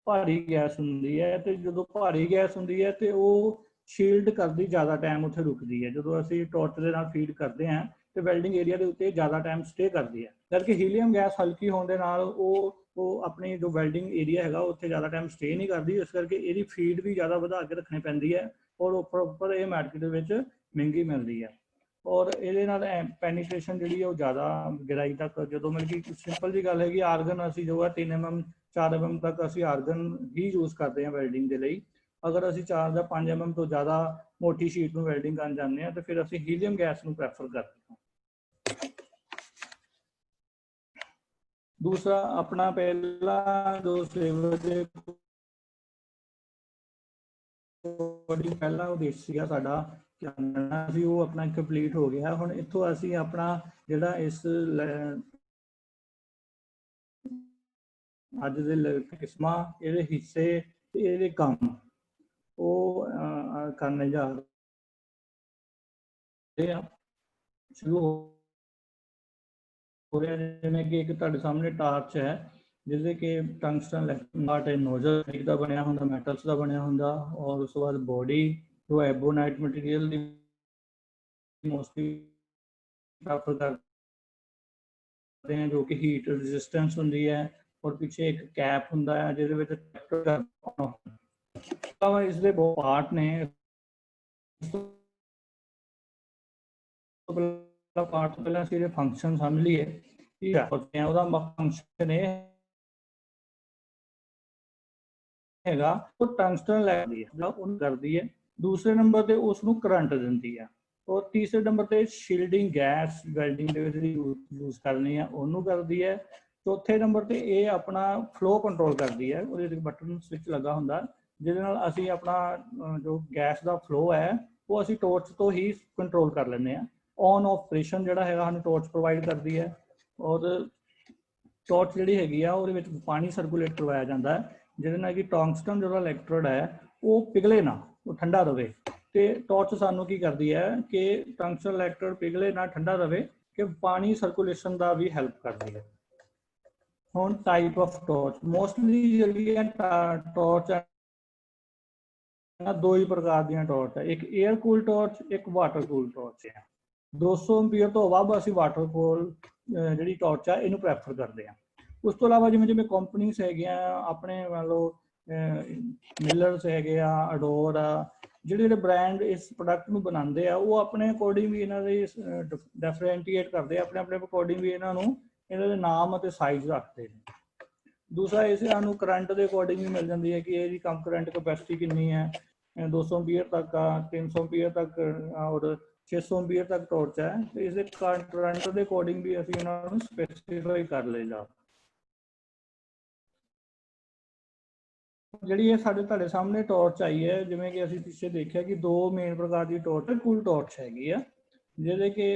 ਭਾਰੀ ਗੈਸ ਹੁੰਦੀ ਹੈ। ਤੇ ਜਦੋਂ ਭਾਰੀ ਗੈਸ ਹੁੰਦੀ ਹੈ ਤੇ ਉਹ ਸ਼ੀਲਡ ਕਰਦੀ ਜ਼ਿਆਦਾ ਟਾਈਮ ਉੱਥੇ ਰੁਕਦੀ ਹੈ। ਜਦੋਂ ਅਸੀਂ ਟਾਰਚ ਦੇ ਨਾਲ ਫੀਡ ਕਰਦੇ ਹਾਂ ਤੇ ਵੈਲਡਿੰਗ ਏਰੀਆ ਦੇ ਉੱਤੇ ਜ਼ਿਆਦਾ ਟਾਈਮ ਸਟੇ ਕਰਦੀ ਹੈ, ਜਦਕਿ ਹੀਲੀਅਮ ਗੈਸ ਹਲਕੀ ਹੋਣ ਦੇ ਨਾਲ ਉਹ ਆਪਣੀ ਜੋ ਵੈਲਡਿੰਗ ਏਰੀਆ ਹੈਗਾ ਉੱਥੇ ਜ਼ਿਆਦਾ ਟਾਈਮ ਸਟੇ ਨਹੀਂ ਕਰਦੀ। ਇਸ ਕਰਕੇ ਇਹਦੀ ਫੀਡ ਵੀ ਜ਼ਿਆਦਾ ਵਧਾ ਕੇ ਰੱਖਣੀ ਪੈਂਦੀ ਹੈ ਔਰ ਉੱਪਰ ਇਹ ਮਾਰਕੀਟ ਦੇ ਵਿੱਚ ਮਹਿੰਗੀ ਮਿਲਦੀ ਹੈ। ਔਰ ਇਹਦੇ ਨਾਲ ਪੈਨੀਟ੍ਰੇਸ਼ਨ ਜਿਹੜੀ ਉਹ ਜ਼ਿਆਦਾ ਗਹਿਰਾਈ ਤੱਕ, ਜਦੋਂ ਮਤਲਬ ਕਿ ਸਿੰਪਲ ਜੀ ਗੱਲ ਹੈਗੀ ਆਰਗਨ ਅਸੀਂ ਜੋ ਹੈ 3 mm 4 mm ਤੱਕ ਅਸੀਂ ਆਰਗਨ ਹੀ ਯੂਜ਼ ਕਰਦੇ ਹਾਂ ਵੈਲਡਿੰਗ ਦੇ ਲਈ। ਅਗਰ ਅਸੀਂ 4 ਜਾਂ 5 mm ਤੋਂ ਜ਼ਿਆਦਾ ਮੋਟੀ ਸ਼ੀਟ ਨੂੰ ਵੈਲਡਿੰਗ ਕਰਨ ਜਾਂਦੇ ਹਾਂ ਤਾਂ ਫਿਰ ਅਸੀਂ ਹੀਲੀਅਮ ਗੈਸ ਨੂੰ ਪ੍ਰੈਫਰ ਕਰਦੇ ਹਾਂ। दूसरा अपना पहला जो फ्लेवर ਦੇ ਪਹਿਲਾ ਉਦੇਸ਼ ਸੀਗਾ ਸਾਡਾ ਜਾਣਨਾ ਸੀ, ਉਹ ਆਪਣਾ ਕੰਪਲੀਟ ਹੋ ਗਿਆ। ਹੁਣ ਇੱਥੋਂ ਅਸੀਂ ਆਪਣਾ ਜਿਹੜਾ ਇਸ ਅੱਜ ਦੇ ਕਿਸਮਾਂ, ਇਹਦੇ ਹਿੱਸੇ ਤੇ ਇਹਦੇ ਕੰਮ ਉਹ ਕਰਨੇ ਜਾ ਰਹੇ ਆ। ਸ਼ੁਰੂ ਹੋ ਰਿਹਾ ਜਿਵੇਂ ਕਿ ਇੱਕ ਤੁਹਾਡੇ ਸਾਹਮਣੇ ਟਾਰਚ ਹੈ ਜਿਹਦੇ ਕਿ ਟੰਗਸਟਨ ਇਲੈਕਟ੍ਰੋਡ ਨੋਜ਼ਲ ਦਾ ਬਣਿਆ ਹੁੰਦਾ, ਮੈਟਲਸ ਦਾ ਬਣਿਆ ਹੁੰਦਾ, ਔਰ ਉਸ ਤੋਂ ਬਾਅਦ ਬੋਡੀ ਜੋ ਐਬੋਨਾਈਟ ਮਟੀਰੀਅਲ ਦੀ ਮੋਸਟਲੀ ਪ੍ਰੈਫਰ करते हैं जो कि हीट रेजिस्टेंस होंदी है और पीछे एक कैप हुंदा है जिहदे विच इसदे बहुत पार्ट ने पार्ट पहले असं फंक्शन समझ लीए ठीक है फंक्शन ये हैगा वो टंगस्टन लैदी है करती है दूसरे नंबर पर उसनों करंट दिंदी है और तीसरे नंबर पर शील्डिंग गैस वैल्डिंग यूज करनी है उन्होंने करती है चौथे नंबर पर यह अपना फ्लो कंट्रोल करती है वो बटन स्विच लगा होंगे जिहदे असी अपना जो गैस का फ्लो है वो असी टॉर्च तो ही कंट्रोल कर लें ऑन ऑपरेशन जोड़ा है सानू टॉर्च प्रोवाइड करती है और टॉर्च जी हैगी वो पानी सर्कुलेट करवाया जाता है जिहदे कि टंगस्टन जो इलैक्ट्रोड है वो पिघले ना वो ठंडा रहे तो टॉर्च सानू की करती है कि टंगस्टन इलैक्ट्रोड पिघले ना ठंडा रहे कि पानी सर्कुलेशन का भी हैल्प करती है। हुण टाइप ऑफ टॉर्च मोस्टली जी टॉर्च दो ही प्रकार दी टॉर्च है एक एयर कूल टॉर्च एक वाटर कूल टॉर्च है 200 एम्पीयर तो वध असी वाटर कूल जी टॉर्च है इनू प्रैफर करते हैं। उस तो इलावा जिमें जिमें कंपनीज है अपने मान लो मिलर्स है अडोर जोड़े ब्रांड इस प्रोडक्ट में बनाते हैं वो अपने अकॉर्डिंग भी इन्होंने डिफरेंशिएट करते अपने अपने अकॉर्डिंग भी इन्होंने नाम और साइज रखते हैं। दूसरा इस सानू करंट के अकॉर्डिंग भी मिल जाती है कि ये कम करंट कैपेसिटी कितनी है 200 एम्पीयर तक 300 एम्पीयर तक और 600 एम्पीयर तक टॉर्च है तो इस करंट के अकॉर्डिंग भी असी इन्होंने स्पेसिफाई कर लेगा। जी ये साढ़े सामने टॉर्च आई है जिमें कि असी पिछले देखा कि दो मेन प्रकार की टॉर्च है कूल टॉर्च हैगी है जिहदे कि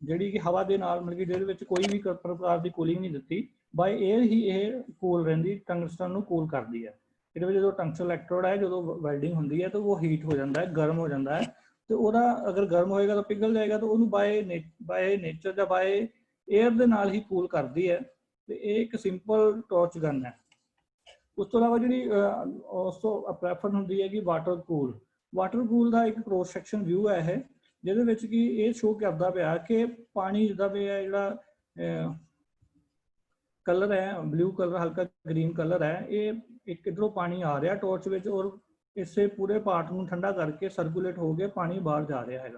जी हवा के नाल मतलब कि जिहदे कोई भी प्रकार की कूलिंग नहीं दी बाय एयर ही ये कूल रही टंगस्टन को कूल करती है। ये जो टंगस्टन इलैक्ट्रोड है जो वैल्डिंग होंगी है तो वो हीट हो जाता है गर्म हो जाता है तो वह अगर गर्म होएगा तो पिघल जाएगा तो वह बाय नेचर या बाय एयर के नाल ही कूल करती है तो एक सिंपल टॉर्च गन है। उस तो इलावा जी उस तो प्रैफर होंगी है कि वाटर कूल का एक क्रॉस सैक्शन व्यू है जिहदे कि ये शो करता पाया कि पानी जिदा पे जो कलर है ब्लू कलर हल्का ग्रीन कलर है ये एक इधरों पानी आ रहा टॉर्च में और इसे पूरे पार्ट को ठंडा करके सर्कुलेट हो गया पानी बाहर जा रहा है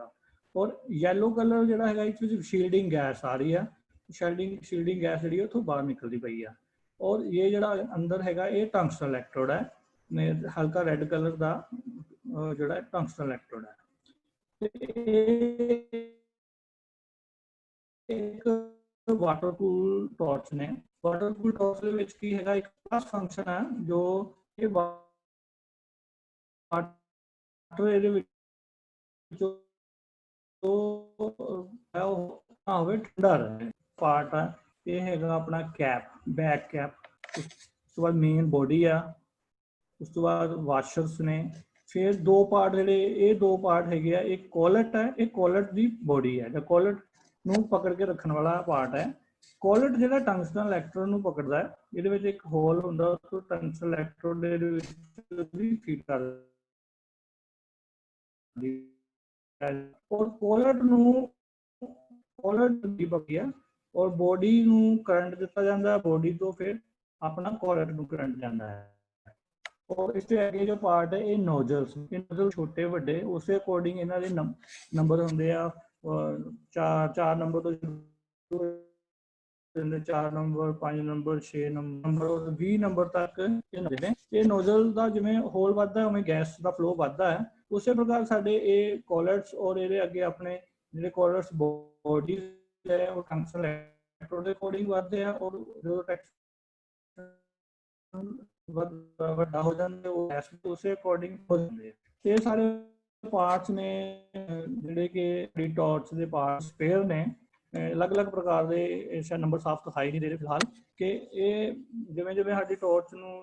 और येलो कलर जो है इस शील्डिंग गैस आ रही है शील्डिंग गैस जी उतों बाहर निकलती पई है और ये जो अंदर है ये टंगस्टन इलैक्ट्रोड है हल्का रेड कलर का जोड़ा टंगस्टन इलैक्ट्रोड है। एक वाटर कूल टॉर्च ने वाटर कूल टॉर्च की है एक खास फंक्शन है जो ये वाटर ठंडा रहे पार्ट है ये है अपना कैप बैक कैप उस बाद मेन बॉडी आ उस तो बाद वाशर्स ने फिर दो पार्ट जोड़े ये दो पार्ट है एक कॉलट है एक कॉलट की बॉडी है कॉलट नू पकड़ के रखने वाला पार्ट है कॉलट जो टंगस्टन इलैक्ट्रोड नू पकड़ता है ये एक होल होंगे तो टंगस्टन इलैक्ट्रोड फीड कर और कॉलट की पकी है और बॉडी नू करंट दिता जाता है बॉडी तो फिर अपना कॉलट नू करंट जाता है और इसके आगे जो पार्ट है ये नोजल्स छोटे बड़े उस अकॉर्डिंग इन्हों के नंबर होंगे चार नंबर तो 4 नंबर 5 नंबर 6 नंबर 20 नंबर तक ये नोजल का जिमें होल बढ़ता है उमें गैस का फ्लो बढ़ता है उस प्रकार साडे ये कॉलर्स और ये अगे अपने जो कॉलर्स बॉडी है वो टंगस्टन इलैक्ट्रोड के अकॉर्डिंग बढ़ते हैं और जो ਵੱਡਾ हो जाते वो गैस उस अकॉर्डिंग हो जाते हैं ये सारे पार्ट्स ने जिहड़े कि टॉर्च के पार्ट्स स्पेयर ने अलग अलग प्रकार के इस नंबर साफ दिखाई नहीं दे रहे फिलहाल कि ये जिमें जिमें साडी टॉर्च नूं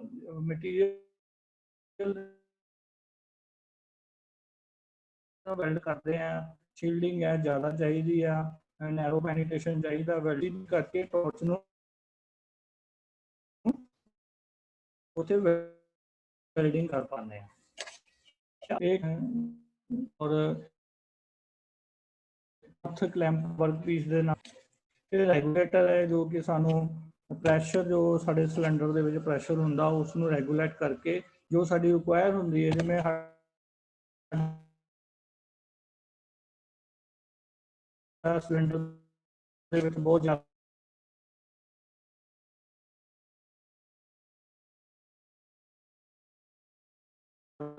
मटीरियल वेल्ड करते हैं शील्डिंग है ज़्यादा चाहिए नैरो पेनिट्रेशन चाहिए वेल्डिंग करके टॉर्च नूं उसे वेल्डिंग कर पाते हैं एक और क्लैंप वर्क पीस ਰੈਗੂਲੇਟਰ ਹੈ ਜੋ ਕਿ ਸਾਨੂੰ ਪ੍ਰੈਸ਼ਰ ਜੋ ਸਾਡੇ ਸਿਲੰਡਰ ਦੇ ਵਿੱਚ ਪ੍ਰੈਸ਼ਰ ਹੁੰਦਾ ਉਸ ਨੂੰ ਰੈਗੂਲੇਟ ਕਰਕੇ ਜੋ ਸਾਡੀ ਰਿਕੁਆਇਰ ਹੁੰਦੀ ਹੈ, ਜਿਵੇਂ ਸਿਲੰਡਰ ਦੇ ਵਿੱਚ ਬਹੁਤ ਜ਼ਿਆਦਾ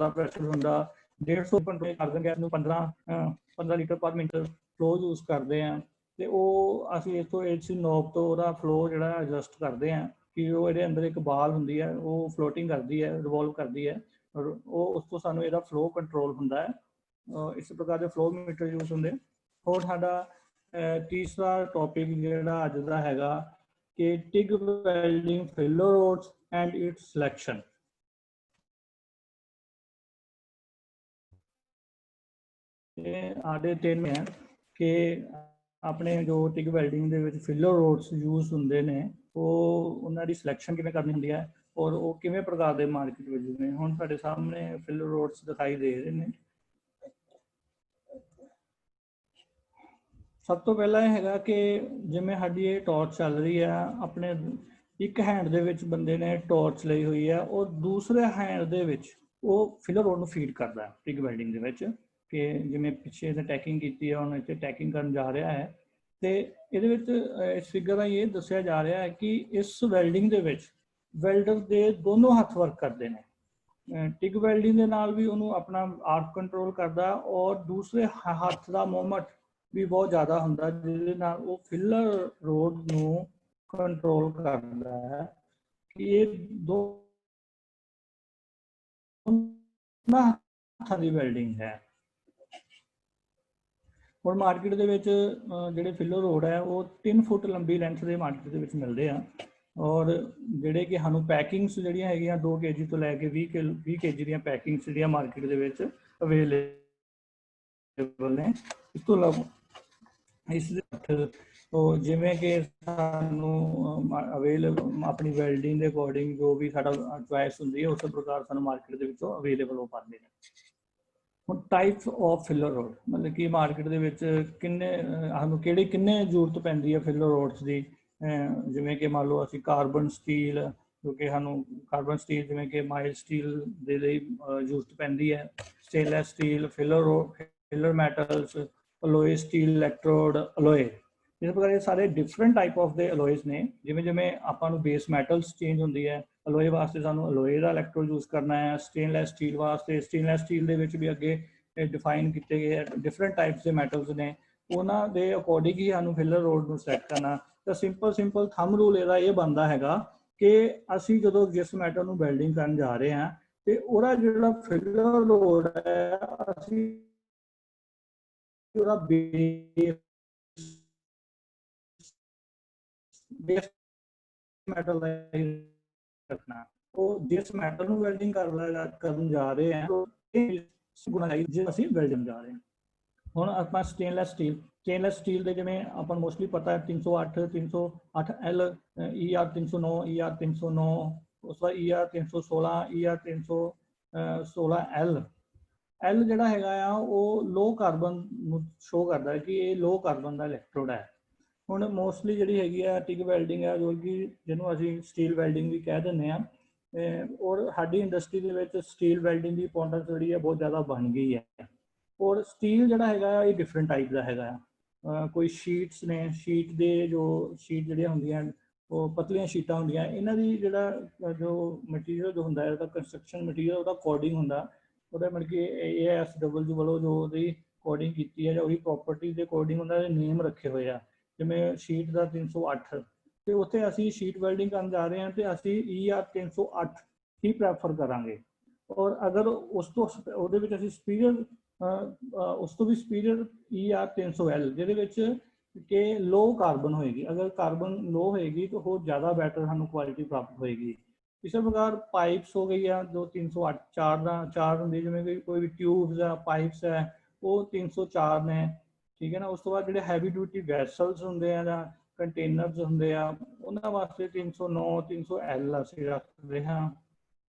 ਪ੍ਰੈਸ਼ਰ ਹੁੰਦਾ 150 ਕੰਟਰੋਲ ਕਰਦੇ ਗੈਸ ਨੂੰ 15 ਲੀਟਰ ਪਰ ਮਿੰਟ ਫਲੋ ਯੂਜ਼ ਕਰਦੇ ਆ ਤੇ ਉਹ ਅਸੀਂ ਇਥੋਂ ਏਸੀ ਨੋਬ ਤੋਂ ਉਹਦਾ ਫਲੋ ਜਿਹੜਾ ਐਡਜਸਟ ਕਰਦੇ ਆ ਕਿ ਉਹ ਇਹਦੇ ਅੰਦਰ ਇੱਕ ਬਾਲ ਹੁੰਦੀ ਹੈ, ਉਹ ਫਲੋਟਿੰਗ ਕਰਦੀ ਹੈ, ਰਿਵੋਲਵ ਕਰਦੀ ਹੈ ਔਰ ਉਹ ਉਸ ਤੋਂ ਸਾਨੂੰ ਇਹਦਾ ਫਲੋ ਕੰਟਰੋਲ ਹੁੰਦਾ ਹੈ। ਇਸ ਪ੍ਰਕਾਰ ਦੇ ਫਲੋ ਮੀਟਰ ਯੂਜ਼ ਹੁੰਦੇ। ਹੋਰ ਸਾਡਾ ਤੀਸਰਾ ਟੌਪਿਕ ਜਿਹੜਾ ਅੱਜ ਦਾ ਹੈਗਾ ਕਿ TIG welding filler rods and its selection. आधे तीन है कि अपने जो टिग वैल्डिंग ਦੇ ਵਿੱਚ ਫਿਲਰ ਰੋਡਸ ਯੂਜ਼ ਹੁੰਦੇ ਨੇ ਉਹ ਉਹਨਾਂ ਦੀ ਸਿਲੈਕਸ਼ਨ ਕਿਵੇਂ ਕਰਨੀ ਹੁੰਦੀ ਹੈ ਔਰ ਉਹ ਕਿਵੇਂ ਪ੍ਰਕਾਰ ਦੇ ਮਾਰਕੀਟ ਵਿੱਚ ਨੇ। ਹੁਣ ਸਾਡੇ ਸਾਹਮਣੇ ਫਿਲਰ ਰੋਡਸ ਦਿਖਾਈ ਦੇ ਰਹੇ ਨੇ। ਸਭ ਤੋਂ ਪਹਿਲਾਂ ਇਹ ਹੈਗਾ ਕਿ ਜਿਵੇਂ ਸਾਡੀ ਇਹ ਟਾਰਚ ਚੱਲ ਰਹੀ ਹੈ, ਆਪਣੇ ਇੱਕ ਹੈਂਡ ਦੇ ਵਿੱਚ ਬੰਦੇ ਨੇ ਟਾਰਚ ਲਈ ਹੋਈ ਹੈ ਔਰ ਦੂਸਰੇ ਹੈਂਡ ਦੇ ਵਿੱਚ ਉਹ ਫਿਲਰ ਰੋਡ ਨੂੰ ਫੀਡ ਕਰਦਾ ਹੈ ਟਿਗ ਵੈਲਡਿੰਗ ਦੇ ਵਿੱਚ। ਕਿ ਜਿਵੇਂ ਪਿੱਛੇ ਤੇ ਟੈਕਿੰਗ ਕੀਤੀ ਹੈ, ਹੁਣ ਇੱਥੇ ਟੈਕਿੰਗ ਕਰਨ ਜਾ ਰਿਹਾ ਹੈ ਤੇ ਇਹਦੇ ਵਿੱਚ ਇਸ ਫਿਗਰ ਦਾ ਇਹ ਦੱਸਿਆ ਜਾ ਰਿਹਾ ਹੈ ਕਿ ਇਸ ਵੈਲਡਿੰਗ ਦੇ ਵਿੱਚ ਵੈਲਡਰ ਦੇ ਦੋਨੋਂ ਹੱਥ ਵਰਕ ਕਰਦੇ ਨੇ। ਟਿਗ ਵੈਲਡਿੰਗ ਦੇ ਨਾਲ ਵੀ ਉਹਨੂੰ ਆਪਣਾ ਆਰਕ ਕੰਟਰੋਲ ਕਰਦਾ ਔਰ ਦੂਸਰੇ ਹੱਥ ਦਾ ਮੂਵਮੈਂਟ ਵੀ ਬਹੁਤ ਜ਼ਿਆਦਾ ਹੁੰਦਾ ਜਿਹਦੇ ਨਾਲ ਉਹ ਫਿਲਰ ਰੋਡ ਨੂੰ ਕੰਟਰੋਲ ਕਰਦਾ ਹੈ ਕਿ ਇਹ ਦੋਨਾਂ ਹੱਥਾਂ ਦੀ ਵੈਲਡਿੰਗ ਹੈ। और मार्केट ਦੇ ਵਿੱਚ ਜਿਹੜੇ ਫਿਲਰ ਰੋਡ ਹੈ ਉਹ 3 ਫੁੱਟ ਲੰਬੀ ਲੈਂਥ ਦੇ ਮਾਰਕੀਟ ਦੇ ਵਿੱਚ ਮਿਲਦੇ ਆ ਔਰ ਜਿਹੜੇ ਕਿ ਸਾਨੂੰ ਪੈਕਿੰਗਸ ਜਿਹੜੀਆਂ ਹੈਗੀਆਂ 2 kg ਤੋਂ ਲੈ ਕੇ 20 kg ਦੀਆਂ ਪੈਕਿੰਗਸ ਜਿਹੜੀਆਂ ਮਾਰਕੀਟ ਦੇ ਵਿੱਚ ਅਵੇਲੇਬਲ ਨੇ। ਇਸ ਤੋਂ ਇਲਾਵਾ ਇਸ ਦੇ ਉਹ ਜਿਵੇਂ ਕਿ ਸਾਨੂੰ ਅਵੇਲੇਬਲ ਆਪਣੀ ਵੈਲਡਿੰਗ ਦੇ ਅਕੋਰਡਿੰਗ ਜੋ ਵੀ ਸਾਡਾ ਚੁਆਇਸ ਹੁੰਦੀ ਹੈ ਉਸ ਪ੍ਰਕਾਰ ਸਾਨੂੰ ਮਾਰਕੀਟ ਦੇ ਵਿੱਚੋਂ ਅਵੇਲੇਬਲ ਹੋ ਪਾਉਂਦੇ ਨੇ। ਹੁਣ ਟਾਈਪਸ ਆਫ ਫਿਲਰ ਰੋਡ ਮਤਲਬ ਕਿ ਮਾਰਕੀਟ ਦੇ ਵਿੱਚ ਕਿੰਨੇ ਸਾਨੂੰ ਕਿੰਨੇ ਜ਼ਰੂਰਤ ਪੈਂਦੀ ਹੈ ਫਿਲਰ ਰੋਡਸ ਦੀ। ਜਿਵੇਂ ਕਿ ਮੰਨ ਲਓ ਅਸੀਂ ਕਾਰਬਨ ਸਟੀਲ ਜੋ ਕਿ ਸਾਨੂੰ ਕਾਰਬਨ ਸਟੀਲ ਜਿਵੇਂ ਕਿ ਮਾਈਲਡ ਸਟੀਲ ਦੇ ਲਈ ਜ਼ਰੂਰਤ ਪੈਂਦੀ ਹੈ। Stainless steel filler metals alloy steel electrode alloy. ਇਸ ਪ੍ਰਕਾਰ ਇਹ ਸਾਰੇ ਡਿਫਰੈਂਟ ਟਾਈਪ ਆਫ ਦੇ ਅਲੋਏਸ ਨੇ। ਜਿਵੇਂ ਜਿਵੇਂ ਆਪਾਂ ਨੂੰ ਬੇਸ ਮੈਟਲਸ ਚੇਂਜ ਹੁੰਦੀ ਹੈ ਅਲੋਏ ਵਾਸਤੇ ਸਾਨੂੰ ਅਲੋਏ ਦਾ ਇਲੈਕਟ੍ਰੋਡ ਯੂਜ਼ ਕਰਨਾ ਹੈ। ਸਟੇਨਲੈਸ ਸਟੀਲ ਵਾਸਤੇ ਸਟੇਨਲੈਸ ਸਟੀਲ ਦੇ ਵਿੱਚ ਵੀ ਅੱਗੇ ਡਿਫਾਈਨ ਕੀਤੇ ਗਏ ਹੈ ਡਿਫਰੈਂਟ ਟਾਈਪਸ ਦੇ ਮੈਟਲਸ ਨੇ, ਉਹਨਾਂ ਦੇ ਅਕੋਰਡਿੰਗ ਹੀ ਸਾਨੂੰ ਫਿਲਰ ਰੋਡ ਨੂੰ ਸਿਲੈਕਟ ਕਰਨਾ। ਤਾਂ ਸਿੰਪਲ ਥੰਬ ਰੂਲ ਇਹਦਾ ਇਹ ਬਣਦਾ ਹੈਗਾ ਕਿ ਅਸੀਂ ਜਦੋਂ ਜਿਸ ਮੈਟਲ ਨੂੰ ਵੈਲਡਿੰਗ ਕਰਨ ਜਾ ਰਹੇ ਹਾਂ ਤੇ ਉਹਦਾ ਜਿਹੜਾ ਫਿਲਰ ਰੋਡ ਹੈ ਅਸੀਂ ਉਹਦਾ ਬੇਸ ਮੈਟਲ ਦਾ ਰੱਖਣਾ। ਉਹ ਜਿਸ ਮੈਟਲ ਨੂੰ ਵੈਲਡਿੰਗ ਕਰਨ ਜਾ ਰਹੇ ਹਾਂ ਜੇ ਅਸੀਂ ਵੈਲਡਿੰਗ ਜਾ ਰਹੇ ਹਾਂ। ਹੁਣ ਆਪਾਂ ਸਟੇਨਲੈਸ ਸਟੀਲ ਦੇ ਜਿਵੇਂ ਆਪਾਂ ਨੂੰ ਮੋਸਟਲੀ ਪਤਾ ਹੈ 308 308L ER 309 ER 309 ਉਸ ਤੋਂ ਬਾਅਦ ER 316 ER 316L ਜਿਹੜਾ ਹੈਗਾ ਆ ਉਹ ਲੋ ਕਾਰਬਨ ਨੂੰ ਸ਼ੋ ਕਰਦਾ ਹੈ ਕਿ ਇਹ ਲੋ ਕਾਰਬਨ ਦਾ ਇਲੈਕਟ੍ਰੋਡ ਹੈ। ਹੁਣ ਮੋਸਟਲੀ ਜਿਹੜੀ ਹੈਗੀ ਆ ਟਿਗ ਵੈਲਡਿੰਗ ਹੈ ਜੋ ਕਿ ਜਿਹਨੂੰ ਅਸੀਂ ਸਟੀਲ ਵੈਲਡਿੰਗ ਵੀ ਕਹਿ ਦਿੰਦੇ ਹਾਂ ਔਰ ਸਾਡੀ ਇੰਡਸਟਰੀ ਦੇ ਵਿੱਚ ਸਟੀਲ ਵੈਲਡਿੰਗ ਦੀ ਇੰਪੋਰਟੈਂਸ ਜਿਹੜੀ ਹੈ ਬਹੁਤ ਜ਼ਿਆਦਾ ਬਣ ਗਈ ਹੈ। ਔਰ ਸਟੀਲ ਜਿਹੜਾ ਹੈਗਾ ਇਹ ਡਿਫਰੈਂਟ ਟਾਈਪ ਦਾ ਹੈਗਾ ਆ। ਕੋਈ ਸ਼ੀਟਸ ਨੇ, ਸ਼ੀਟ ਜਿਹੜੀਆਂ ਹੁੰਦੀਆਂ ਉਹ ਪਤਲੀਆਂ ਸ਼ੀਟਾਂ ਹੁੰਦੀਆਂ, ਇਹਨਾਂ ਦੀ ਜਿਹੜਾ ਜੋ ਮਟੀਰੀਅਲ ਜੋ ਹੁੰਦਾ ਉਹਦਾ ਕੰਸਟਰਕਸ਼ਨ ਮਟੀਰੀਅਲ ਉਹਦਾ ਕੋਡਿੰਗ ਹੁੰਦਾ ਉਹਦਾ ਮਤਲਬ ਕਿ ASW ਵੱਲੋਂ ਜੋ ਉਹਦੀ ਕੋਡਿੰਗ ਕੀਤੀ ਹੈ ਜਾਂ ਉਹਦੀ ਪ੍ਰੋਪਰਟੀ ਦੇ ਅਕੋਰਡਿੰਗ ਉਹਨਾਂ ਦੇ ਨੇਮ ਰੱਖੇ ਹੋਏ ਆ। ਜਿਵੇਂ ਸ਼ੀਟ ਦਾ 308 ਤੇ ਉੱਥੇ ਅਸੀਂ ਸ਼ੀਟ ਵੈਲਡਿੰਗ ਕਰਨ ਜਾ ਰਹੇ ਹਾਂ ਤੇ ਅਸੀਂ ER 308 ਹੀ ਪ੍ਰੈਫਰ ਕਰਾਂਗੇ। ਔਰ ਅਗਰ ਉਸ ਤੋਂ ਉਹਦੇ ਵਿੱਚ ਅਸੀਂ ਉਸ ਤੋਂ ਵੀ ਸੁਪੀਰੀਅਰ ER 300L ਜਿਹਦੇ ਵਿੱਚ ਕਿ ਲੋ ਕਾਰਬਨ ਹੋਏਗੀ। ਅਗਰ ਕਾਰਬਨ ਲੋ ਹੋਏਗੀ ਤਾਂ ਉਹ ਜ਼ਿਆਦਾ ਬੈਟਰ ਸਾਨੂੰ ਕੁਆਲਿਟੀ ਪ੍ਰਾਪਤ ਹੋਏਗੀ। ਇਸੇ ਪ੍ਰਕਾਰ ਪਾਈਪਸ ਹੋ ਗਈ ਆ ਜੋ 308 ਚਾਰ ਹੁੰਦੀ, ਜਿਵੇਂ ਕੋਈ ਵੀ ਟਿਊਬਸ ਆ ਪਾਈਪਸ ਹੈ ਉਹ 304 ਨੇ, ਠੀਕ ਹੈ ਨਾ। ਉਸ ਤੋਂ ਬਾਅਦ ਜਿਹੜੇ ਹੈਵੀ ਡਿਊਟੀ ਵੈਸਲਸ ਹੁੰਦੇ ਆ ਜਾਂ ਕੰਟੇਨਰਸ ਹੁੰਦੇ ਆ ਉਹਨਾਂ ਵਾਸਤੇ 309 300L ਅਸੀਂ ਰੱਖਦੇ ਹਾਂ,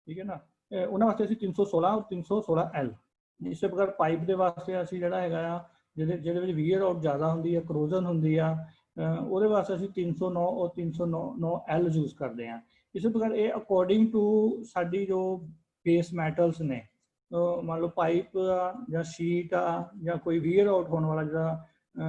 ਠੀਕ ਹੈ ਨਾ। ਉਹਨਾਂ ਵਾਸਤੇ ਅਸੀਂ 316 ਔਰ 316L। ਇਸੇ ਪ੍ਰਕਾਰ ਪਾਈਪ ਦੇ ਵਾਸਤੇ ਅਸੀਂ ਜਿਹੜਾ ਹੈਗਾ ਆ ਜਿਹਦੇ ਵਿੱਚ ਵੀਅਰ ਆਊਟ ਜ਼ਿਆਦਾ ਹੁੰਦੀ ਹੈ, ਕਰੋਜ਼ਨ ਹੁੰਦੀ ਆ, ਉਹਦੇ ਵਾਸਤੇ ਅਸੀਂ 309 ਔਰ 309L ਯੂਜ਼ ਕਰਦੇ ਹਾਂ। ਇਸੇ ਪ੍ਰਕਾਰ ਇਹ ਅਕੋਰਡਿੰਗ ਟੂ ਸਾਡੀ ਜੋ ਬੇਸ ਮੈਟਲਸ ਨੇ, ਮੰਨ ਲਓ ਪਾਈਪ ਆ ਜਾਂ ਸ਼ੀਟ ਆ ਜਾਂ ਕੋਈ ਵੀਅਰ ਆਊਟ ਹੋਣ ਵਾਲਾ ਜਿਹੜਾ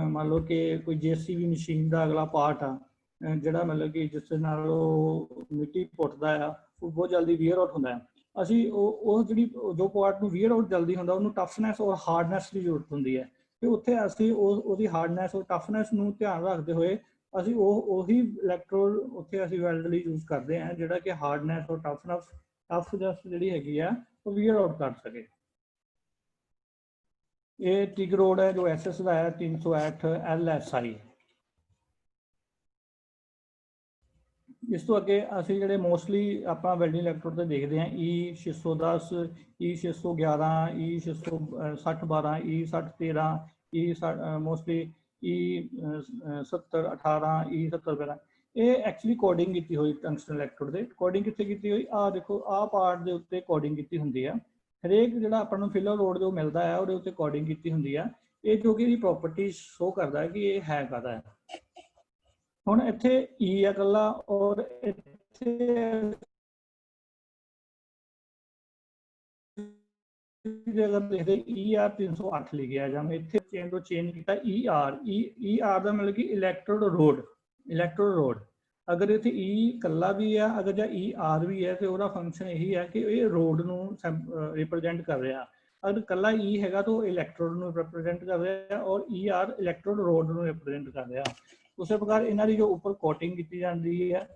ਮੰਨ ਲਓ ਕਿ ਕੋਈ JCB ਮਸ਼ੀਨ ਦਾ ਅਗਲਾ ਪਾਰਟ ਆ ਜਿਹੜਾ ਮਤਲਬ ਕਿ ਜਿਸ ਨਾਲ ਉਹ ਮਿੱਟੀ ਪੁੱਟਦਾ ਆ, ਉਹ ਬਹੁਤ ਜਲਦੀ ਵੀਅਰ ਆਊਟ ਹੁੰਦਾ ਹੈ। ਅਸੀਂ ਉਹ ਜਿਹੜੀ ਜੋ ਪਾਰਟ ਨੂੰ ਵੀਅਰ ਆਊਟ ਜਲਦੀ ਹੁੰਦਾ ਉਹਨੂੰ ਟਫਨੈਸ ਔਰ ਹਾਰਡਨੈਸ ਦੀ ਜ਼ਰੂਰਤ ਹੁੰਦੀ ਹੈ, ਤੇ ਉੱਥੇ ਅਸੀਂ ਉਹਦੀ ਹਾਰਡਨੈਸ ਔਰ ਟਫਨੈਸ ਨੂੰ ਧਿਆਨ ਰੱਖਦੇ ਹੋਏ ਅਸੀਂ ਉਹੀ ਇਲੈਕਟ੍ਰੋਡ ਉੱਥੇ ਅਸੀਂ ਵੈਲਡ ਲਈ ਯੂਜ਼ ਕਰਦੇ ਹਾਂ ਜਿਹੜਾ ਕਿ ਹਾਰਡਨੈਸ ਔਰ ਟਫਨੈਸ ਜਿਹੜੀ ਹੈਗੀ ਆ ਉਹ ਵੀਅਰ ਆਊਟ ਕਰ ਸਕੇ। ਇਹ ਟਿਗ ਰੋਡ ਹੈ ਜੋ SS ਦਾ ਹੈ 308 LSI। ਇਸ ਤੋਂ ਅੱਗੇ ਅਸੀਂ ਜਿਹੜੇ ਮੋਸਟਲੀ ਆਪਾਂ ਵੈਲਡਿੰਗ ਇਲੈਕਟ੍ਰੋਡ ਤੇ ਦੇਖਦੇ ਹਾਂ E610, E611, E66012, E6013, mostly E7018, E7012। ਇਹ ਐਕਚੁਅਲੀ ਕੋਡਿੰਗ ਕੀਤੀ ਹੋਈ ਟੰਗਸਟਨ ਇਲੈਕਟ੍ਰੋਡ ਦੇ। ਕੋਡਿੰਗ ਕਿੱਥੇ ਕੀਤੀ ਹੋਈ? ਆਹ ਦੇਖੋ, ਆਹ ਪਾਰਟ ਦੇ ਉੱਤੇ ਕੋਡਿੰਗ ਕੀਤੀ ਹੁੰਦੀ ਆ। ਹਰੇਕ ਜਿਹੜਾ ਆਪਾਂ ਨੂੰ ਫਿਲਰ ਰੋਡ ਜੋ ਮਿਲਦਾ ਹੈ ਉਹਦੇ ਉੱਤੇ ਕੋਡਿੰਗ ਕੀਤੀ ਹੁੰਦੀ ਆ। ਇਹ ਜੋ ਕਿ ਇਹਦੀ ਪ੍ਰੋਪਰਟੀ ਸ਼ੋ ਕਰਦਾ ਹੈ ਕਿ ਇਹ ਹੈ ਕਾਹਦਾ ਹੈ। ਹੁਣ ਇੱਥੇ E ਆ ਇਕੱਲਾ, ਔਰ ਇੱਥੇ ਅਗਰ ਦੇਖਦੇ ER 308 ਲਿਖਿਆ ਜਾਂ ਇੱਥੇ ਚੇਂਜ ਤੋਂ ਚੇਂਜ ਕੀਤਾ ER ਦਾ ਮਤਲਬ ਕਿ ਇਲੈਕਟ੍ਰੋਡ ਰੋਡ। ਅਗਰ ਇੱਥੇ E ਇਕੱਲਾ ਵੀ ਆ, ਅਗਰ ਜਾਂ ER ਵੀ ਹੈ, ਤੇ ਉਹਦਾ ਫੰਕਸ਼ਨ ਇਹੀ ਹੈ ਕਿ ਇਹ ਰੋਡ ਨੂੰ ਰਿਪਰੈਜ਼ੈਂਟ ਕਰ ਰਿਹਾ। ਅਗਰ ਇਕੱਲਾ E ਹੈਗਾ ਤਾਂ ਉਹ ਇਲੈਕਟ੍ਰੋਡ ਨੂੰ ਰਿਪਰੈਜ਼ੈਂਟ ਕਰ ਰਿਹਾ, ਔਰ ER ਇਲੈਕਟ੍ਰੋਡ ਰੋਡ ਨੂੰ ਰਿਪਰੈਜ਼ੈਂਟ ਕਰ ਰਿਹਾ। ਉਸੇ ਪ੍ਰਕਾਰ ਇਹਨਾਂ ਦੀ ਜੋ ਉੱਪਰ ਕੋਟਿੰਗ ਕੀਤੀ ਜਾਂਦੀ ਹੈ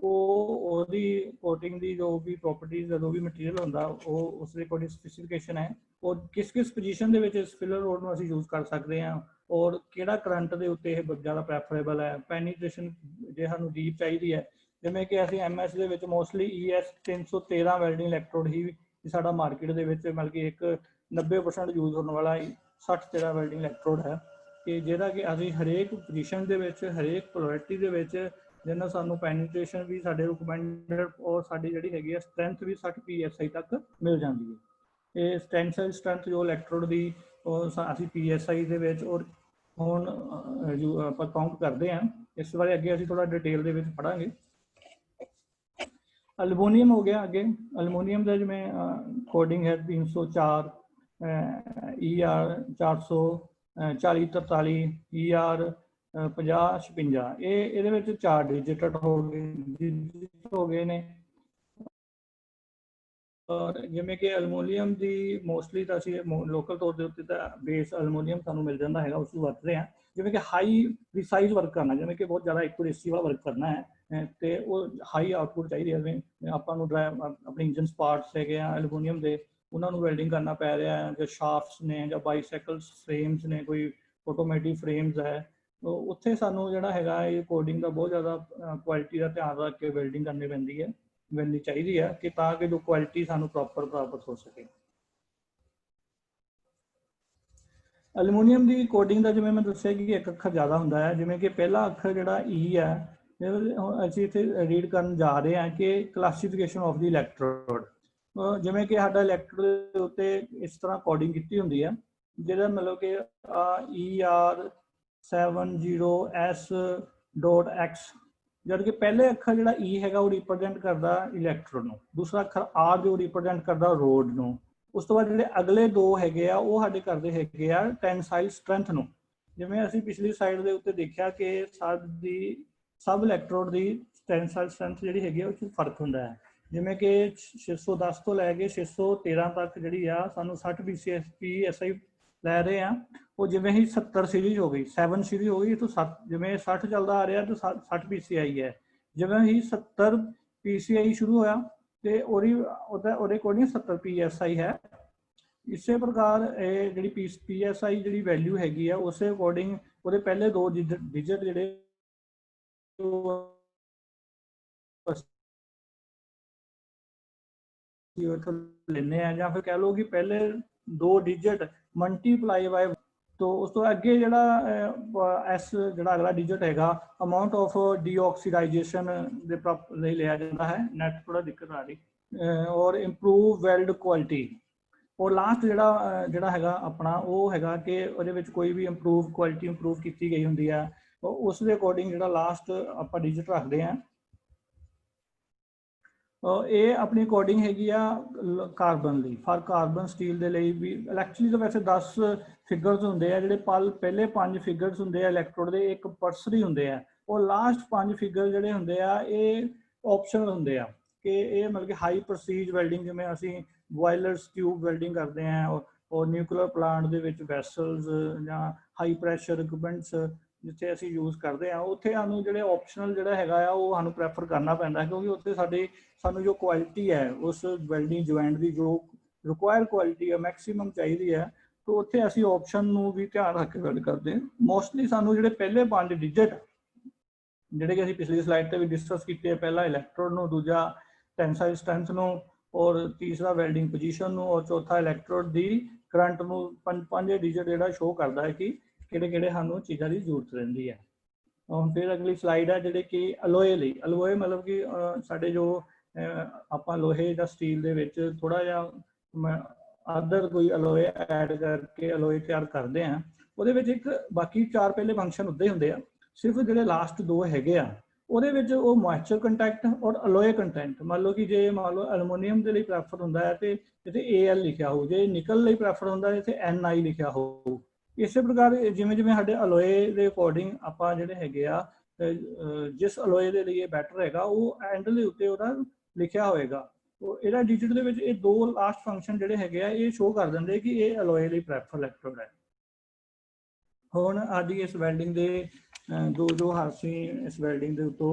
ਉਹਦੀ ਕੋਟਿੰਗ ਦੀ ਜੋ ਵੀ ਪ੍ਰੋਪਰਟੀਜ਼ ਜੋ ਵੀ ਮਟੀਰੀਅਲ ਹੁੰਦਾ ਉਹ ਉਸ ਦੇ ਅਕੋਰਡਿੰਗ ਸਪੈਸੀਫਿਕੇਸ਼ਨ ਹੈ, ਔਰ ਕਿਸ ਪੋਜੀਸ਼ਨ ਦੇ ਵਿੱਚ ਇਸ ਫਿਲਰ ਰੋਡ ਨੂੰ ਅਸੀਂ ਯੂਜ਼ ਕਰ ਸਕਦੇ ਹਾਂ, ਔਰ ਕਿਹੜਾ ਕਰੰਟ ਦੇ ਉੱਤੇ ਇਹ ਜ਼ਿਆਦਾ ਪ੍ਰੈਫਰੇਬਲ ਹੈ। ਪੈਨੀਟ੍ਰੇਸ਼ਨ ਜੇ ਸਾਨੂੰ ਡੀਪ ਚਾਹੀਦੀ ਹੈ, ਜਿਵੇਂ ਕਿ ਅਸੀਂ MS ਦੇ ਵਿੱਚ ਮੋਸਟਲੀ ES 313 ਵੈਲਡਿੰਗ ਇਲੈਕਟ੍ਰੋਡ ਹੀ ਸਾਡਾ ਮਾਰਕੀਟ ਦੇ ਵਿੱਚ ਮਤਲਬ ਕਿ ਇੱਕ 90% ਯੂਜ਼ ਹੋਣ ਵਾਲਾ 6013 ਵੈਲਡਿੰਗ ਇਲੈਕਟ੍ਰੋਡ ਹੈ, ਕਿ ਜਿਹੜਾ ਕਿ ਅਸੀਂ ਹਰੇਕ ਪੋਜੀਸ਼ਨ ਦੇ ਵਿੱਚ, ਹਰੇਕ ਪੋਲੈਰਿਟੀ ਦੇ ਵਿੱਚ, ਜਿਹਨਾਂ ਸਾਨੂੰ ਪੈਨੀਟ੍ਰੇਸ਼ਨ ਵੀ ਸਾਡੇ ਰਿਕਮੈਂਡਡ ਔਰ ਸਾਡੀ ਜਿਹੜੀ ਹੈਗੀ ਹੈ ਸਟਰੈਂਥ ਵੀ 60 PSI ਤੱਕ ਮਿਲ ਜਾਂਦੀ ਹੈ। ਇਹ ਟੈਂਸਾਈਲ ਸਟਰੈਂਥ ਜੋ ਇਲੈਕਟ੍ਰੋਡ ਦੀ ਅਸੀਂ PSI ਦੇ ਵਿੱਚ ਔਰ ਹੁਣ ਆਪਾਂ ਕਾਊਂਟ ਕਰਦੇ ਹਾਂ। ਇਸ ਬਾਰੇ ਅੱਗੇ ਅਸੀਂ ਥੋੜਾ ਡਿਟੇਲ ਦੇ ਵਿੱਚ ਪੜਾਂਗੇ। ਅਲਮੋਨੀਅਮ ਹੋ ਗਿਆ ਅੱਗੇ। ਅਲਮੋਨੀਅਮ ਦਾ ਜਿਵੇਂ ਕੋਡਿੰਗ ਹੈ 304, ER 400, 4043, ER 5056। ਇਹਦੇ ਵਿੱਚ 4 ਡਿਜਿਟ ਹੋ ਗਏ ਨੇ। ਔਰ ਜਿਵੇਂ ਕਿ ਅਲਮੋਨੀਅਮ ਦੀ ਮੋਸਟਲੀ ਤਾਂ ਅਸੀਂ ਲੋਕਲ ਤੌਰ ਦੇ ਉੱਤੇ ਤਾਂ ਬੇਸ ਅਲਮੋਨੀਅਮ ਸਾਨੂੰ ਮਿਲ ਜਾਂਦਾ ਹੈਗਾ, ਉਸ ਨੂੰ ਵਰਤਦੇ ਹਾਂ। ਜਿਵੇਂ ਕਿ ਹਾਈ ਪ੍ਰੀਸਾਈਜ਼ ਵਰਕ ਕਰਨਾ, ਜਿਵੇਂ ਕਿ ਬਹੁਤ ਜ਼ਿਆਦਾ ਐਕੂਰੇਸੀ ਵਾਲਾ ਵਰਕ ਕਰਨਾ ਹੈ, ਤੇ ਉਹ ਹਾਈ ਆਊਟਪੁੱਟ ਚਾਹੀਦੀ ਹੈ। ਜਿਵੇਂ ਆਪਾਂ ਨੂੰ ਆਪਣੇ ਇੰਜਨ ਪਾਰਟਸ ਹੈਗੇ ਆ ਐਲੂਮੀਨੀਅਮ ਦੇ, ਉਹਨਾਂ ਨੂੰ ਵੈਲਡਿੰਗ ਕਰਨਾ ਪੈ ਰਿਹਾ ਹੈ, ਜਾਂ ਸ਼ਾਫਟਸ ਨੇ, ਜਾਂ ਬਾਈਸਾਈਕਲਸ ਫਰੇਮਸ ਨੇ, ਕੋਈ ਆਟੋਮੈਟਿਕ ਫਰੇਮਸ ਹੈ, ਉੱਥੇ ਸਾਨੂੰ ਜਿਹੜਾ ਹੈਗਾ ਇਹ ਕੋਡਿੰਗ ਦਾ ਬਹੁਤ ਜ਼ਿਆਦਾ ਕੁਆਲਿਟੀ ਦਾ ਧਿਆਨ ਰੱਖ ਕੇ ਵੈਲਡਿੰਗ ਕਰਨੀ ਚਾਹੀਦੀ ਹੈ, ਕਿ ਤਾਂ ਕਿ ਜੋ ਕੁਆਲਿਟੀ ਸਾਨੂੰ ਪ੍ਰੋਪਰ ਪ੍ਰਾਪਤ ਹੋ ਸਕੇ। ਐਲੂਮੀਨੀਅਮ ਦੀ ਕੋਡਿੰਗ ਦਾ ਜਿਵੇਂ ਮੈਂ ਦੱਸਿਆ ਕਿ ਇੱਕ ਅੱਖਰ ਜ਼ਿਆਦਾ ਹੁੰਦਾ ਹੈ। ਜਿਵੇਂ ਕਿ ਪਹਿਲਾ ਅੱਖਰ ਜਿਹੜਾ E ਹੈ, ਅਸੀਂ ਇੱਥੇ ਰੀਡ ਕਰਨ ਜਾ ਰਹੇ ਹਾਂ ਕਿ ਕਲਾਸੀਫਿਕੇਸ਼ਨ ਆਫ ਦੀ ਇਲੈਕਟ੍ਰੋਡ। ਜਿਵੇਂ ਕਿ ਸਾਡਾ ਇਲੈਕਟ੍ਰੋਡ ਦੇ ਉੱਤੇ ਇਸ ਤਰ੍ਹਾਂ ਕੋਡਿੰਗ ਕੀਤੀ ਹੁੰਦੀ ਹੈ, ਜਿਹਦਾ ਮਤਲਬ ਕਿ ER 70S.X, ਜਦ ਕਿ ਪਹਿਲੇ ਅੱਖਰ ਜਿਹੜਾ E ਹੈਗਾ ਉਹ ਰਿਪਰੈਜ਼ੈਂਟ ਕਰਦਾ ਇਲੈਕਟ੍ਰੋਡ ਨੂੰ, ਦੂਸਰਾ ਅੱਖਰ R ਜੋ ਰਿਪਰੈਜ਼ੈਂਟ ਕਰਦਾ ਰੋਡ ਨੂੰ। ਉਸ ਤੋਂ ਬਾਅਦ ਜਿਹੜੇ ਅਗਲੇ ਦੋ ਹੈਗੇ ਆ ਉਹ ਸਾਡੇ ਕਰਦੇ ਹੈਗੇ ਆ ਟੈਂਸਾਈਲ ਸਟਰੈਂਥ ਨੂੰ। ਜਿਵੇਂ ਅਸੀਂ ਪਿਛਲੀ ਸਾਈਡ ਦੇ ਉੱਤੇ ਦੇਖਿਆ ਕਿ ਸਬ ਇਲੈਕਟ੍ਰੋਡ ਦੀ ਟੈਂਸਾਈਲ ਸਟਰੈਂਥ ਜਿਹੜੀ ਹੈਗੀ ਆ ਉਹ 'ਚ ਫਰਕ ਹੁੰਦਾ ਹੈ। ਜਿਵੇਂ ਕਿ 610 ਤੋਂ ਲੈ ਕੇ 613 ਤੱਕ ਜਿਹੜੀ ਆ ਸਾਨੂੰ 60 PSI ਲੈ ਰਹੇ ਆ, ਉਹ ਜਿਵੇਂ ਹੀ 70 ਸੀਰੀਜ਼ ਹੋ ਗਈ, 7 ਸੀਰੀਜ਼ ਹੋ ਗਈ, ਤੋਂ ਜਿਵੇਂ 60 ਚੱਲਦਾ ਆ ਰਿਹਾ ਤਾਂ 60 PSI ਹੈ। ਜਿਵੇਂ ਹੀ 70 PSI ਸ਼ੁਰੂ ਹੋਇਆ ਤੇ ਉਹਦੇ ਅਕੋਰਡਿੰਗ 70 PSI ਹੈ। ਇਸੇ ਪ੍ਰਕਾਰ ਇਹ ਜਿਹੜੀ PSI ਜਿਹੜੀ ਵੈਲਿਊ ਹੈਗੀ ਆ ਉਸੇ ਅਕੋਰਡਿੰਗ ਉਹਦੇ ਪਹਿਲੇ ਦੋ ਡਿਜਿਟ ਜਿਹੜੇ ਲੈਂਦੇ ਆ, ਜਾਂ ਫਿਰ ਕਹਿ ਲਓ ਕਿ ਪਹਿਲੇ ਦੋ ਡਿਜਿਟ ਮਲਟੀਪਲਾਈ ਬਾਈ, तो उस तो अगे जड़ा एस जड़ा अगला डिजिट हैगा अमाउंट ऑफ डीऑक्सीडाइजेशन दे ਲਈ ਲਿਆ ਜਾਂਦਾ ਹੈ। ਨੈਟ ਥੋੜਾ ਦਿੱਕਤ ਆ ਰਹੀ। और इंप्रूव वेल्ड क्वालिटी, और लास्ट ਜਿਹੜਾ ਹੈਗਾ ਆਪਣਾ ਉਹ ਹੈਗਾ ਕਿ ਉਹਦੇ ਵਿੱਚ ਕੋਈ ਵੀ ਇੰਪਰੂਵ ਕੁਆਲਿਟੀ ਇੰਪਰੂਵ ਕੀਤੀ ਗਈ ਹੁੰਦੀ ਆ। ਉਸ ਦੇ ਅਕੋਰਡਿੰਗ ਜਿਹੜਾ ਲਾਸਟ ਆਪਾਂ ਡਿਜਿਟ ਰੱਖਦੇ ਹਾਂ ਇਹ ਆਪਣੀ ਕੋਡਿੰਗ ਹੈਗੀ ਆ ਕਾਰਬਨ ਲਈ। ਫਾਰ ਕਾਰਬਨ ਸਟੀਲ ਦੇ ਲਈ ਵੀ ਐਕਚੁਅਲੀ ਤਾਂ ਵੈਸੇ 10 ਫਿਗਰਸ ਹੁੰਦੇ ਆ, ਜਿਹੜੇ ਪਹਿਲੇ 5 ਫਿਗਰਸ ਹੁੰਦੇ ਆ ਇਲੈਕਟ੍ਰੋਡ ਦੇ, ਇੱਕ ਪਰਸਰੀ ਹੁੰਦੇ ਆ। ਉਹ ਲਾਸਟ 5 ਫਿਗਰ ਜਿਹੜੇ ਹੁੰਦੇ ਆ ਇਹ ਆਪਸ਼ਨਲ ਹੁੰਦੇ ਆ ਕਿ ਇਹ ਮਤਲਬ ਕਿ ਹਾਈ ਪ੍ਰਸੀਜ ਵੈਲਡਿੰਗ, ਜਿਵੇਂ ਅਸੀਂ ਬੋਇਲਰਸ ਟਿਊਬ ਵੈਲਡਿੰਗ ਕਰਦੇ ਆ ਔਰ ਨਿਊਕਲੀਅਰ ਪਲਾਂਟ ਦੇ ਵਿੱਚ ਵੈਸਲਸ ਜਾਂ ਹਾਈ ਪ੍ਰੈਸ਼ਰ ਇਕਵਿਪਮੈਂਟਸ ਜਿੱਥੇ ਅਸੀਂ ਯੂਜ਼ ਕਰਦੇ ਆ, ਉੱਥੇ ਸਾਨੂੰ ਜਿਹੜੇ ਆਪਸ਼ਨਲ ਜਿਹੜਾ ਹੈਗਾ ਆ ਉਹ ਸਾਨੂੰ ਪ੍ਰੈਫਰ ਕਰਨਾ ਪੈਂਦਾ, ਕਿਉਂਕਿ ਉੱਥੇ ਸਾਨੂੰ ਜੋ ਕੁਆਲਿਟੀ ਹੈ ਉਸ ਵੈਲਡਿੰਗ ਜੁਆਇੰਟ ਦੀ, ਜੋ ਰਿਕੁਆਇਰ ਕੁਆਲਿਟੀ ਹੈ ਮੈਕਸਿਮਮ ਚਾਹੀਦੀ ਹੈ, ਤਾਂ ਉੱਥੇ ਅਸੀਂ ਆਪਸ਼ਨ ਨੂੰ ਵੀ ਧਿਆਨ ਰੱਖ ਕੇ ਵੈਲਡ ਕਰਦੇ ਹਾਂ। ਮੋਸਟਲੀ ਸਾਨੂੰ ਜਿਹੜੇ ਪਹਿਲੇ 5 ਡਿਜਿਟ ਜਿਹੜੇ ਕਿ ਅਸੀਂ ਪਿਛਲੀ ਸਲਾਈਡ ਤੇ ਵੀ ਡਿਸਕਸ ਕੀਤੇ, ਪਹਿਲਾ ਇਲੈਕਟ੍ਰੋਡ ਨੂੰ, ਦੂਜਾ ਟੈਂਸਾਈਲ ਸਟਰੈਂਥ ਨੂੰ, ਔਰ ਤੀਸਰਾ ਵੈਲਡਿੰਗ ਪੋਜੀਸ਼ਨ ਨੂੰ, ਔਰ ਚੌਥਾ ਇਲੈਕਟ੍ਰੋਡ ਦੀ ਕਰੰਟ ਨੂੰ, ਪੰਜੇ ਡਿਜਿਟ ਜਿਹੜਾ ਸ਼ੋਅ ਕਰਦਾ ਹੈ ਕਿ ਕਿਹੜੇ ਸਾਨੂੰ ਚੀਜ਼ਾਂ ਦੀ ਜ਼ਰੂਰਤ ਰਹਿੰਦੀ ਹੈ। ਫਿਰ ਅਗਲੀ ਸਲਾਈਡ ਹੈ ਜਿਹੜੇ ਕਿ ਅਲੋਏ ਲਈ। ਅਲੋਏ ਮਤਲਬ ਕਿ ਸਾਡੇ ਜੋ ਆਪਾਂ ਲੋਹੇ ਜਾਂ ਸਟੀਲ ਦੇ ਵਿੱਚ ਥੋੜਾ ਜਿਹਾ ਅਦਰ ਕੋਈ ਅਲੋਏ ਐਡ ਕਰਕੇ ਅਲੋਏ ਤਿਆਰ ਕਰਦੇ ਆ, ਉਹਦੇ ਵਿੱਚ ਇੱਕ ਬਾਕੀ 4 ਪਹਿਲੇ ਫੰਕਸ਼ਨ ਉੱਦਾਂ ਹੀ ਹੁੰਦੇ ਆ, ਸਿਰਫ ਜਿਹੜੇ ਲਾਸਟ 2 ਹੈਗੇ ਆ ਉਹਦੇ ਵਿੱਚ ਉਹ ਮੋਇਸਚਰ ਕੰਟੈਕਟ ਔਰ ਅਲੋਏ ਕੰਟੈਂਟ। ਮੰਨ ਲਓ ਕਿ ਜੇ ਮੰਨ ਲਓ ਐਲੂਮੀਨੀਅਮ ਦੇ ਲਈ ਪ੍ਰੈਫਰ ਹੁੰਦਾ ਹੈ ਤੇ ਇੱਥੇ AL ਲਿਖਿਆ ਹੋਊ, ਜੇ ਨਿਕਲ ਲਈ ਪ੍ਰੈਫਰ ਹੁੰਦਾ ਹੈ ਇੱਥੇ NI ਲਿਖਿਆ ਹੋਊ। ਇਸੇ ਪ੍ਰਕਾਰ ਜਿਵੇਂ ਜਿਵੇਂ ਸਾਡੇ ਅਲੋਏ ਦੇ ਅਕੋਰਡਿੰਗ ਆਪਾਂ ਜਿਹੜੇ ਹੈਗੇ ਆ ਜਿਸ ਅਲੋਏ ਦੇ ਲਈ ਇਹ ਬੈਟਰ ਹੈਗਾ ਉਹ ਐਂਡ ਦੇ ਉੱਤੇ ਉਹਦਾ ਲਿਖਿਆ ਹੋਏਗਾ। तो ਇਹਦਾ ਡਿਜਿਟ ਦੇ ਵਿੱਚ ਇਹ 2 ਲਾਸਟ ਫੰਕਸ਼ਨ ਜਿਹੜੇ ਹੈਗੇ ਆ ਇਹ ਸ਼ੋ ਕਰ ਦਿੰਦੇ ਕਿ ਇਹ ਅਲੋਏ ਲਈ ਪ੍ਰੈਫਰ ਇਲੈਕਟ੍ਰੋਡ ਹੈ। ਹੁਣ ਅੱਜ ਇਸ ਵੈਲਡਿੰਗ ਦੇ ਜੋ ਅਸੀਂ ਇਸ ਵੈਲਡਿੰਗ ਦੇ ਉੱਤੋਂ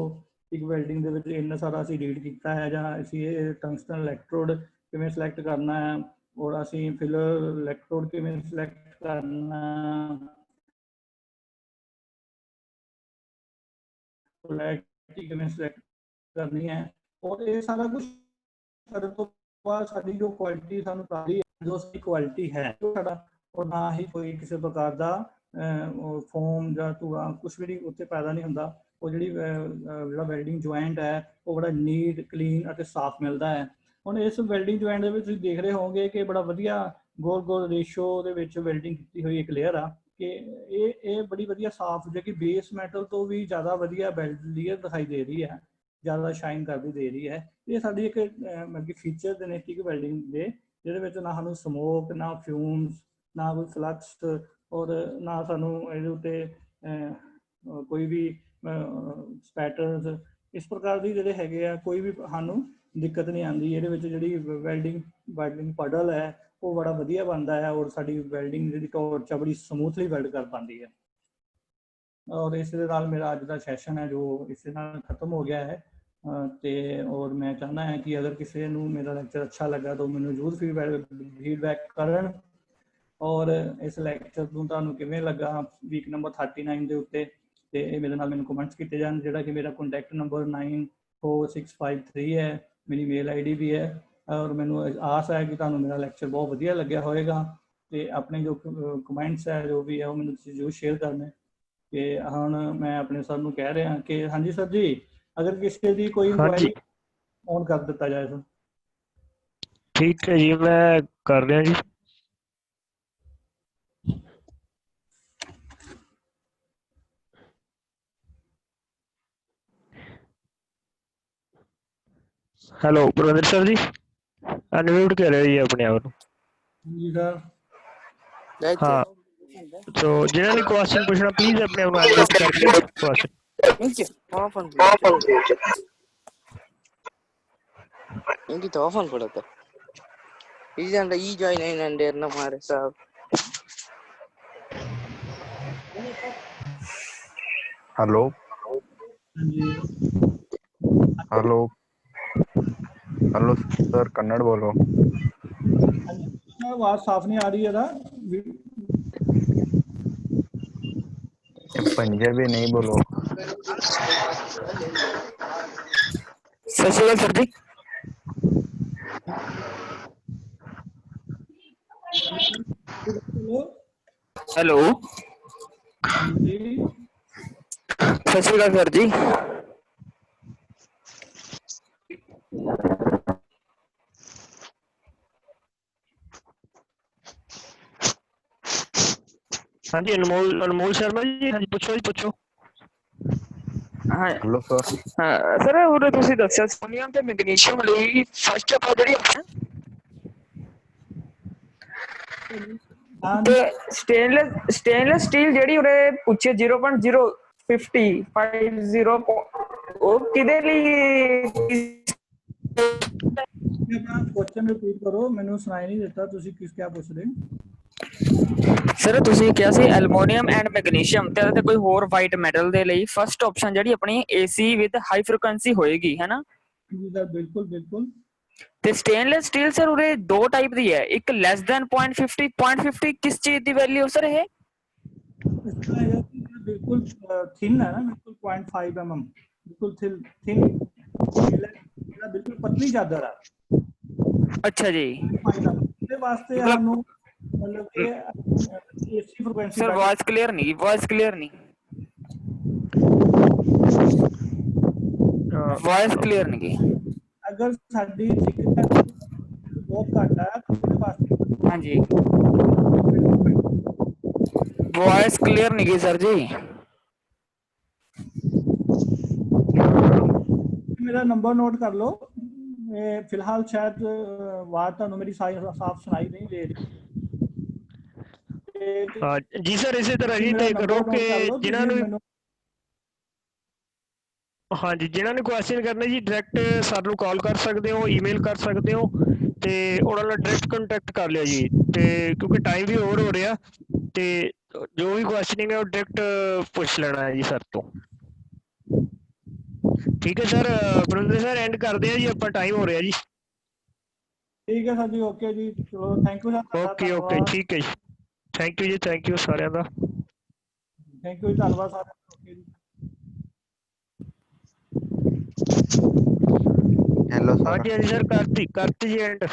ਇੱਕ ਵੈਲਡਿੰਗ ਦੇ ਵਿੱਚ ਇੰਨਾ ਸਾਰਾ ਅਸੀਂ ਰੀਡ ਕੀਤਾ ਹੈ, ਜਾਂ ਅਸੀਂ ਇਹ ਟੰਗਸਟਨ ਇਲੈਕਟ੍ਰੋਡ ਕਿਵੇਂ ਸਿਲੈਕਟ ਕਰਨਾ ਹੈ, ਔਰ ਅਸੀਂ ਫਿਲਰ ਇਲੈਕਟ੍ਰੋਡ ਕਿਵੇਂ ਸਿਲੈਕਟ ਕਰਨਾ, ਪੋਲੈਰਿਟੀ ਕਿਵੇਂ ਸਿਲੈਕਟ ਕਰਨੀ ਹੈ, ਔਰ ਇਹ ਸਾਰਾ ਕੁਝ ਕਰਨ ਤੋਂ ਬਾਅਦ ਸਾਡੀ ਜੋ ਕੁਆਲਿਟੀ ਸਾਨੂੰ ਪ੍ਰਾਪਤ ਹੈ, ਜੋ ਸਾਡੀ ਕੁਆਲਿਟੀ ਹੈ ਸਾਡਾ, ਔਰ ਨਾ ਹੀ ਕੋਈ ਕਿਸੇ ਪ੍ਰਕਾਰ ਦਾ ਫੋਮ ਜਾਂ ਧੂਆ ਕੁਛ ਵੀ ਉੱਥੇ ਪੈਦਾ ਨਹੀਂ ਹੁੰਦਾ। ਉਹ ਜਿਹੜਾ ਵੈਲਡਿੰਗ ਜੁਆਇੰਟ ਹੈ ਉਹ ਬੜਾ ਨੀਟ, ਕਲੀਨ ਅਤੇ ਸਾਫ਼ ਮਿਲਦਾ ਹੈ। ਹੁਣ ਇਸ ਵੈਲਡਿੰਗ ਜੁਆਇੰਟ ਦੇ ਵਿੱਚ ਤੁਸੀਂ ਦੇਖ ਰਹੇ ਹੋਵੋਗੇ ਕਿ ਬੜਾ ਵਧੀਆ ਗੋਲ ਰੇਸ਼ੋ ਦੇ ਵਿੱਚ ਵੈਲਡਿੰਗ ਕੀਤੀ ਹੋਈ ਇੱਕ ਲੇਅਰ ਆ, ਕਿ ਇਹ ਬੜੀ ਵਧੀਆ ਸਾਫ਼, ਜਿਹੜੀ ਬੇਸ ਮੈਟਲ ਤੋਂ ਵੀ ਜ਼ਿਆਦਾ ਵਧੀਆ ਲੇਅਰ ਦਿਖਾਈ ਦੇ ਰਹੀ ਹੈ, ਜ਼ਿਆਦਾ ਸ਼ਾਈਨ ਕਰਦੀ ਦੇ ਰਹੀ ਹੈ। ਇਹ ਸਾਡੀ ਇੱਕ ਮਤਲਬ ਕਿ ਫੀਚਰ ਦੇ ਨੇ ਟਿਗ ਵੈਲਡਿੰਗ ਦੇ, ਜਿਹਦੇ ਵਿੱਚ ਨਾ ਸਾਨੂੰ ਸਮੋਕ, ਨਾ ਫਿਊਮਸ, ਨਾ ਕੋਈ ਫਲਕਸ, ਔਰ ਨਾ ਸਾਨੂੰ ਇਹਦੇ ਉੱਤੇ ਕੋਈ ਵੀ ਸਪੈਟਰਸ ਇਸ ਪ੍ਰਕਾਰ ਦੀ ਜਿਹੜੇ ਹੈਗੇ ਆ ਕੋਈ ਵੀ ਸਾਨੂੰ ਦਿੱਕਤ ਨਹੀਂ ਆਉਂਦੀ। ਇਹਦੇ ਵਿੱਚ ਜਿਹੜੀ ਵੈਲਡਿੰਗ ਪਡਲ ਹੈ ਉਹ ਬੜਾ ਵਧੀਆ ਬਣਦਾ ਹੈ, ਔਰ ਸਾਡੀ ਵੈਲਡਿੰਗ ਜਿਹੜੀ ਟੋਰਚ ਬੜੀ ਸਮੂਥਲੀ ਵੈਲਡ ਕਰ ਪਾਉਂਦੀ ਹੈ। ਔਰ ਇਸ ਦੇ ਨਾਲ ਮੇਰਾ ਅੱਜ ਦਾ ਸੈਸ਼ਨ ਹੈ ਜੋ ਇਸ ਨਾਲ ਖਤਮ ਹੋ ਗਿਆ ਹੈ। ਤੇ ਔਰ ਮੈਂ ਚਾਹੁੰਦਾ ਹਾਂ ਕਿ ਅਗਰ ਕਿਸੇ ਨੂੰ ਮੇਰਾ ਲੈਕਚਰ ਅੱਛਾ ਲੱਗਾ ਤਾਂ ਮੈਨੂੰ ਜ਼ਰੂਰ ਫੀਡਬੈਕ ਕਰਨ, ਔਰ ਇਸ ਲੈਕਚਰ ਨੂੰ ਤੁਹਾਨੂੰ ਕਿਵੇਂ ਲੱਗਾ ਵੀਕ ਨੰਬਰ 39 ਦੇ ਉੱਤੇ, ਤੇ ਇਹ ਮੇਰੇ ਨਾਲ ਮੈਨੂੰ ਕਮੈਂਟਸ ਕੀਤੇ ਜਾਣ, ਜਿਹੜਾ ਕਿ ਮੇਰਾ ਕੰਟੈਕਟ ਨੰਬਰ 94653 ਹੈ, ਮੇਰੀ ਮੇਲ ID ਵੀ ਹੈ। ਔਰ ਮੈਨੂੰ ਆਸ ਹੈ ਕਿ ਤੁਹਾਨੂੰ ਮੇਰਾ ਲੈਕਚਰ ਬਹੁਤ ਵਧੀਆ ਲੱਗਿਆ ਹੋਵੇਗਾ, ਤੇ ਆਪਣੇ ਜੋ ਕਮੈਂਟਸ ਹੈ ਜੋ ਵੀ ਹੈ ਉਹ ਮੈਨੂੰ ਤੁਸੀਂ ਜ਼ਰੂਰ ਸ਼ੇਅਰ ਕਰਨਾ। ਕਿ ਹੁਣ ਮੈਂ ਆਪਣੇ ਸਰ ਨੂੰ ਕਹਿ ਰਿਹਾ ਕਿ ਹਾਂਜੀ ਸਰ ਜੀ, ਅਗਰ ਕਿਸੇ ਦੀ ਕੋਈ ਇਨਕੁਆਇਰੀ ਔਨ ਕਰ ਦਿੱਤਾ ਜਾਏ ਸਰ। ਠੀਕ ਹੈ ਜੀ, ਮੈਂ ਕਰ ਰਿਹਾ ਜੀ। ਹੈਲੋ ਪ੍ਰਵਿੰਦਰ ਸਰ ਜੀ, ਅਨਮਿਊਟ ਕਰਿਓ ਜੀ ਆਪਣੇ ਆਪ ਨੂੰ। ਜੀ ਸਰ। ਹਾਂ, तो जिन्होंने क्वेश्चन पूछना प्लीज अपने आप को अनम्यूट करके क्वेश्चन। इनकी तो ऑफ पड़ा था इधर ई जॉइन इन अंडे ना हमारे साहब। Hello hello hello sir, Kannada बोलो। आवाज साफ नहीं आ रही है ना? पंजाबी नहीं बोलो। सर जी हेलो सर जी हाँ जी, अनमोल शर्मा जी, हाँ जी पूछो जी पूछो। ਹਾਂ हेलो सर ਸਰ ਉਹ ਤੁਸੀਂ ਦੱਸਿਆ ਸੋਨੀਅਮ ਤੇ ਮੈਗਨੀਸ਼ੀਅਮ ਲਈ ਫਸਟ ਆਪਾਂ ਜਿਹੜੀ ਆਪਸ਼ਨ हाँ ਤੇ ਸਟੇਨਲੈਸ ਸਟੀਲ ਜਿਹੜੀ ਉਰੇ ਪੁੱਛੇ 0.050 ਉਹ ਕਿਹਦੇ ਲਈ क्वेश्चन रिपीट करो, मैंने सुनाई नहीं देता तुसी किस क्या पूछ रहे हो। ਸਰ ਤੁਸੀਂ ਕਿਹਾ ਸੀ ਐਲੂਮੀਨੀਅਮ ਐਂਡ ਮੈਗਨੀਸ਼ੀਅਮ ਤੇ ਇਹਦੇ ਤੇ ਕੋਈ ਹੋਰ ਵਾਈਟ ਮੈਟਲ ਦੇ ਲਈ ਫਸਟ ਆਪਸ਼ਨ ਜਿਹੜੀ ਆਪਣੀ ਏਸੀ ਵਿਦ ਹਾਈ ਫ੍ਰੀਕੁਐਂਸੀ ਹੋਏਗੀ ਹੈ ਨਾ। जी सर बिल्कुल बिल्कुल। ਤੇ ਸਟੇਨਲੈਸ ਸਟੀਲ ਸਰ ਉਰੇ ਦੋ ਟਾਈਪ ਦੀ ਹੈ, ਇੱਕ ਲੈਸ ਦੈਨ 0.50 ਕਿਸ ਚੀਜ਼ ਦੀ ਵੈਲਿਊ ਸਰ ਇਹ इसका है कि ये बिल्कुल थिन है ना, बिल्कुल 0.5 mm, बिल्कुल थिन बिल्कुल पतली चादर है। ਅੱਛਾ ਜੀ ਇਹਦੇ ਵਾਸਤੇ ਮਤਲਬ ਸਾਨੂੰ मतलब कि AC frequency sir bed voice clear ਨਹੀਂ ਵੌਇਸ ਕਲੀਅਰ ਨਹੀਂ ਗੀ अगर साडी थिकनेस बहुत घट है तो ਉਹਦੇ ਵਾਸਤੇ ਹਾਂਜੀ ਵੌਇਸ ਕਲੀਅਰ ਨਹੀਂ ਗੀ ਸਰ ਜੀ। मेरा नंबर नोट कर लो। फिलहाल शायद आवाज ਤੁਹਾਨੂੰ ਮੇਰੀ ਸਾਫ਼ ਸੁਣਾਈ ਨਹੀਂ ਦੇ ਰਹੀ। ਜੀ ਸਰ ਇਸੇ ਤਰ੍ਹਾਂ ਜੀ ਮੇਰਾ ਤੇ ਕਰੋ ਨੰਬਰ ਕਿ ਨੋਟ ਕਰ ਲਓ ਜਿਨ੍ਹਾਂ ਤੁਸੀਂ ਨੂੰ ਮੈਨੂੰ। ਹਾਂਜੀ ਜਿਨ੍ਹਾਂ ਨੇ ਕੁਐਸਚਨ ਕਰਨੇ ਜੀ ਡਾਇਰੈਕਟ ਸਾਨੂੰ ਕਾਲ ਕਰ ਸਕਦੇ ਹੋ, ਈਮੇਲ ਕਰ ਸਕਦੇ ਹੋ ਤੇ ਉਹਨਾਂ ਨਾਲ ਡਾਇਰੈਕਟ ਕੰਟੈਕਟ ਕਰ ਲਿਓ ਜੀ। ਤੇ ਕਿਉਂਕਿ ਟਾਈਮ ਵੀ ਓਵਰ ਹੋ ਰਿਹਾ ਤੇ ਜੋ ਵੀ ਕੁਐਸਚਨਿੰਗ ਹੈ ਉਹ ਡਾਇਰੈਕਟ ਪੁੱਛ ਲੈਣਾ ਹੈ ਜੀ ਸਰ ਤੋਂ। ਠੀਕ ਹੈ ਸਰ ਬਰਿੰਦਰ ਸਰ ਐਂਡ ਕਰਦੇ ਆ ਜੀ ਆਪਾਂ, ਟਾਈਮ ਹੋ ਰਿਹਾ ਜੀ। ਠੀਕ ਹੈ ਸਰ ਜੀ, ਓਕੇ ਜੀ, ਚਲੋ ਥੈਂਕ ਯੂ ਸਰ, ਤੁਹਾਡਾ ਓਕੇ ਧੰਨਵਾਦ। ਠੀਕ ਹੈ ਜੀ, ਥੈਂਕ ਯੂ ਜੀ, ਥੈਂਕ ਯੂ ਸਾਰਿਆਂ ਦਾ। ਥੈਂਕ ਯੂ ਜੀ, ਧੰਨਵਾਦ ਸਾਰਿਆਂ ਦਾ, ਓਕੇ ਜੀ। हेलो सर ਹਾਂਜੀ ਹਾਂਜੀ ਸਰ ਕਰਤੀ ਜੀ ਐਂਡ।